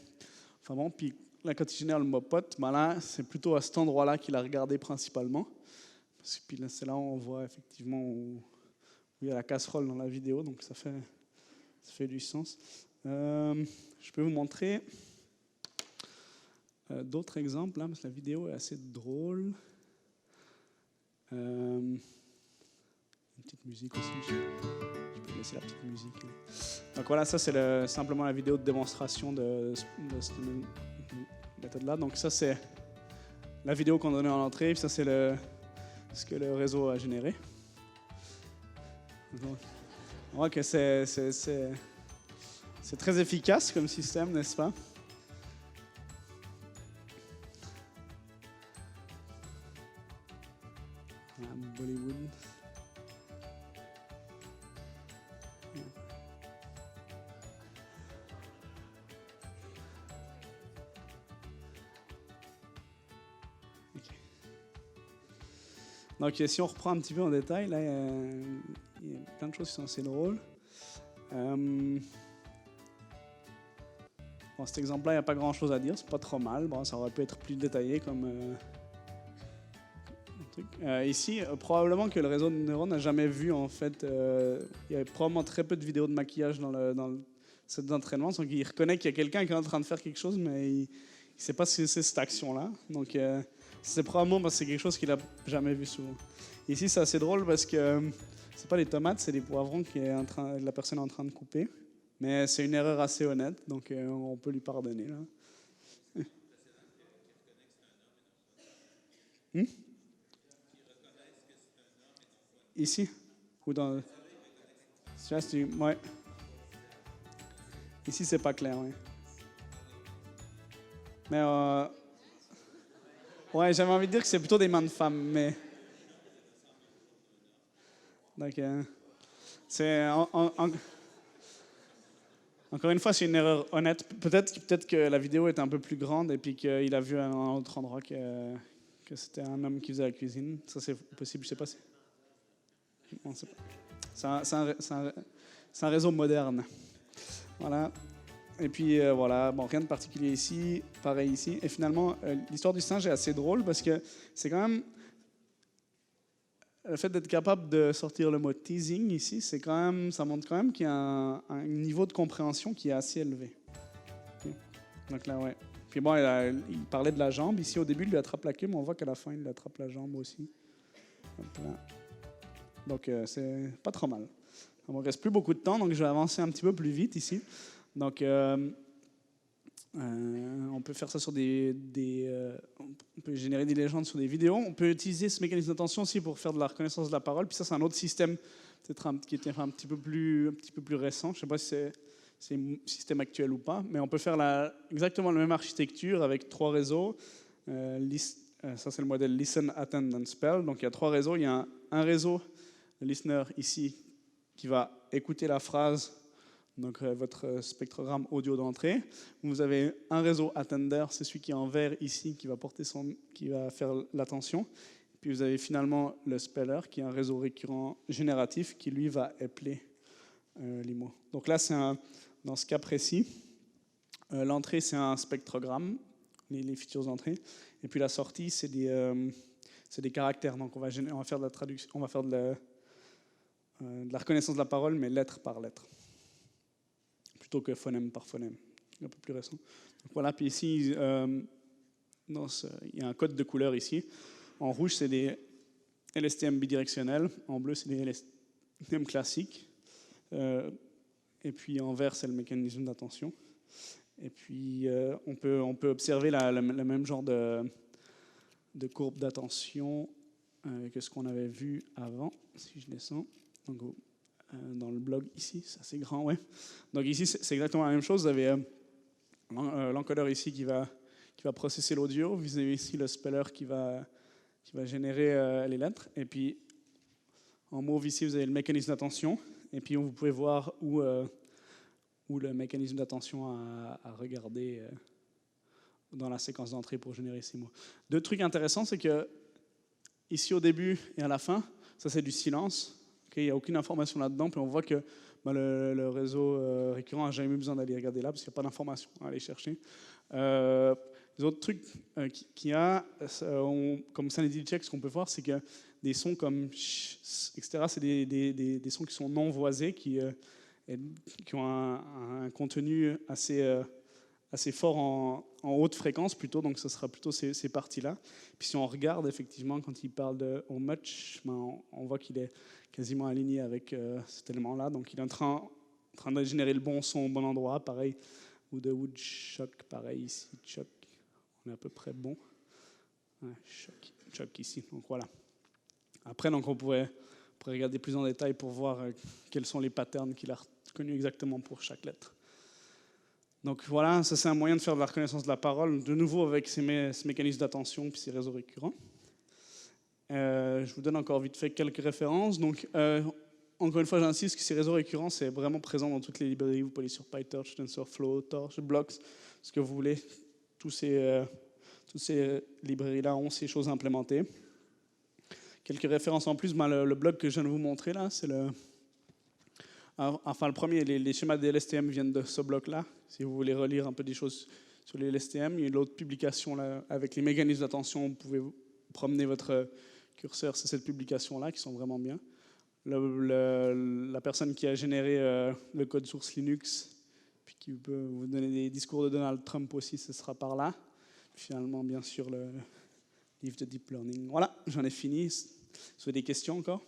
enfin bon. Puis là, quand il génère le mot pot, là, c'est plutôt à cet endroit-là qu'il a regardé principalement. Parce que puis là, c'est là où on voit effectivement où il y a la casserole dans la vidéo, donc ça fait du sens. Je peux vous montrer d'autres exemples, là, parce que la vidéo est assez drôle. Une petite musique aussi, je peux laisser la petite musique. Donc voilà, ça c'est simplement la vidéo de démonstration de cette méthode-là. Donc ça c'est la vidéo qu'on donnait en entrée, puis ça c'est ce que le réseau a généré. Donc, on voit que c'est très efficace comme système, n'est-ce pas? Donc si on reprend un petit peu en détail, là, il y a plein de choses qui sont assez drôles. Bon, cet exemple-là, il n'y a pas grand-chose à dire, c'est pas trop mal. Bon, ça aurait pu être plus détaillé comme truc. Ici, probablement que le réseau de neurones n'a jamais vu, en fait, il y avait probablement très peu de vidéos de maquillage dans le set d'entraînement, donc il reconnaît qu'il y a quelqu'un qui est en train de faire quelque chose, mais il ne sait pas si c'est cette action-là. Donc, c'est probablement parce que c'est quelque chose qu'il n'a jamais vu souvent. Ici, c'est assez drôle parce que c'est pas des tomates, c'est des poivrons que la personne est en train de couper. Mais c'est une erreur assez honnête, donc on peut lui pardonner. Là. Ici? Ou dans... Ouais. Ici, c'est pas clair, oui. Mais ouais, j'avais envie de dire que c'est plutôt des mains de femmes, mais... Donc, c'est... Encore une fois, c'est une erreur honnête. Peut-être que la vidéo est un peu plus grande et puis qu'il a vu à un autre endroit que c'était un homme qui faisait la cuisine. Ça, c'est possible, je sais pas si... On sait pas. C'est un réseau moderne. Voilà. Et puis voilà, bon, rien de particulier ici, pareil ici. Et finalement, l'histoire du singe est assez drôle parce que c'est quand même... Le fait d'être capable de sortir le mot teasing ici, ça montre quand même qu'il y a un niveau de compréhension qui est assez élevé. Okay. Donc là, ouais. Puis bon, il parlait de la jambe. Ici, au début, il lui attrape la queue, mais on voit qu'à la fin, il lui attrape la jambe aussi. Donc, c'est pas trop mal. Il ne me reste plus beaucoup de temps, donc je vais avancer un petit peu plus vite ici. Donc, on peut faire ça sur on peut générer des légendes sur des vidéos. On peut utiliser ce mécanisme d'attention aussi pour faire de la reconnaissance de la parole. Puis ça, c'est un autre système peut-être qui était un petit peu plus récent. Je ne sais pas si c'est un système actuel ou pas, mais on peut faire exactement la même architecture avec 3 réseaux. Ça, c'est le modèle Listen, Attend and Spell. Donc, il y a 3 réseaux. Il y a un réseau, le listener ici, qui va écouter la phrase, donc votre spectrogramme audio d'entrée. Vous avez un réseau attender, c'est celui qui est en vert ici, qui va faire l'attention. Puis vous avez finalement le speller, qui est un réseau récurrent génératif, qui lui va appeler les mots. Donc là, dans ce cas précis, l'entrée, c'est un spectrogramme, les features d'entrée. Et puis la sortie, c'est des caractères. Donc on va faire de la traduction, on va faire de la reconnaissance de la parole, mais lettre par lettre, plutôt que phonème par phonème, un peu plus récent. Donc voilà, puis ici, il y a un code de couleur ici. En rouge, c'est des LSTM bidirectionnels. En bleu, c'est des LSTM classiques. Et puis en vert, c'est le mécanisme d'attention. Et puis on peut observer le même genre de courbe d'attention que ce qu'on avait vu avant, si je descends. Donc, dans le blog ici, c'est assez grand, ouais. Donc ici, c'est exactement la même chose. Vous avez l'encodeur ici qui va processer l'audio. Vous avez ici le speller qui va générer les lettres. Et puis, en mauve ici, vous avez le mécanisme d'attention. Et puis, vous pouvez voir où le mécanisme d'attention a regardé dans la séquence d'entrée pour générer ces mots. 2 trucs intéressants, c'est que ici, au début et à la fin, ça, c'est du silence. Il n'y a aucune information là-dedans, puis on voit que le réseau récurrent n'a jamais eu besoin d'aller regarder là, parce qu'il n'y a pas d'informations à aller chercher. Les autres trucs qu'il y a, comme sanity check, ce qu'on peut voir, c'est que des sons comme etc., c'est des sons qui sont non voisés, qui ont un contenu assez fort en haute fréquence plutôt, donc ce sera plutôt ces parties-là. Puis si on regarde effectivement quand il parle de how much, on voit qu'il est quasiment aligné avec cet élément-là, donc il est en train de générer le bon son au bon endroit, pareil, ou de woodchuck, pareil ici, chuck, on est à peu près bon. Ouais, chuck ici, donc voilà. Après, donc on pourrait regarder plus en détail pour voir quels sont les patterns qu'il a reconnus exactement pour chaque lettre. Donc voilà, ça c'est un moyen de faire de la reconnaissance de la parole, de nouveau avec ce mécanisme d'attention puis ces réseaux récurrents. Je vous donne encore vite fait quelques références. Donc, encore une fois, j'insiste que ces réseaux récurrents, c'est vraiment présent dans toutes les librairies. Vous pouvez aller sur PyTorch, TensorFlow, Torch, Blocks, ce que vous voulez. Toutes ces librairies-là ont ces choses implémentées. Quelques références en plus, le blog que je viens de vous montrer là, c'est enfin le premier, les schémas des LSTM viennent de ce blog-là. Si vous voulez relire un peu des choses sur les LSTM, il y a l'autre publication là, avec les mécanismes d'attention, vous pouvez promener votre curseur, c'est cette publication-là qui sont vraiment bien. La personne qui a généré le code source Linux, puis qui peut vous donner des discours de Donald Trump aussi, ce sera par là. Finalement, bien sûr, le livre de Deep Learning. Voilà, j'en ai fini. Vous avez des questions encore ?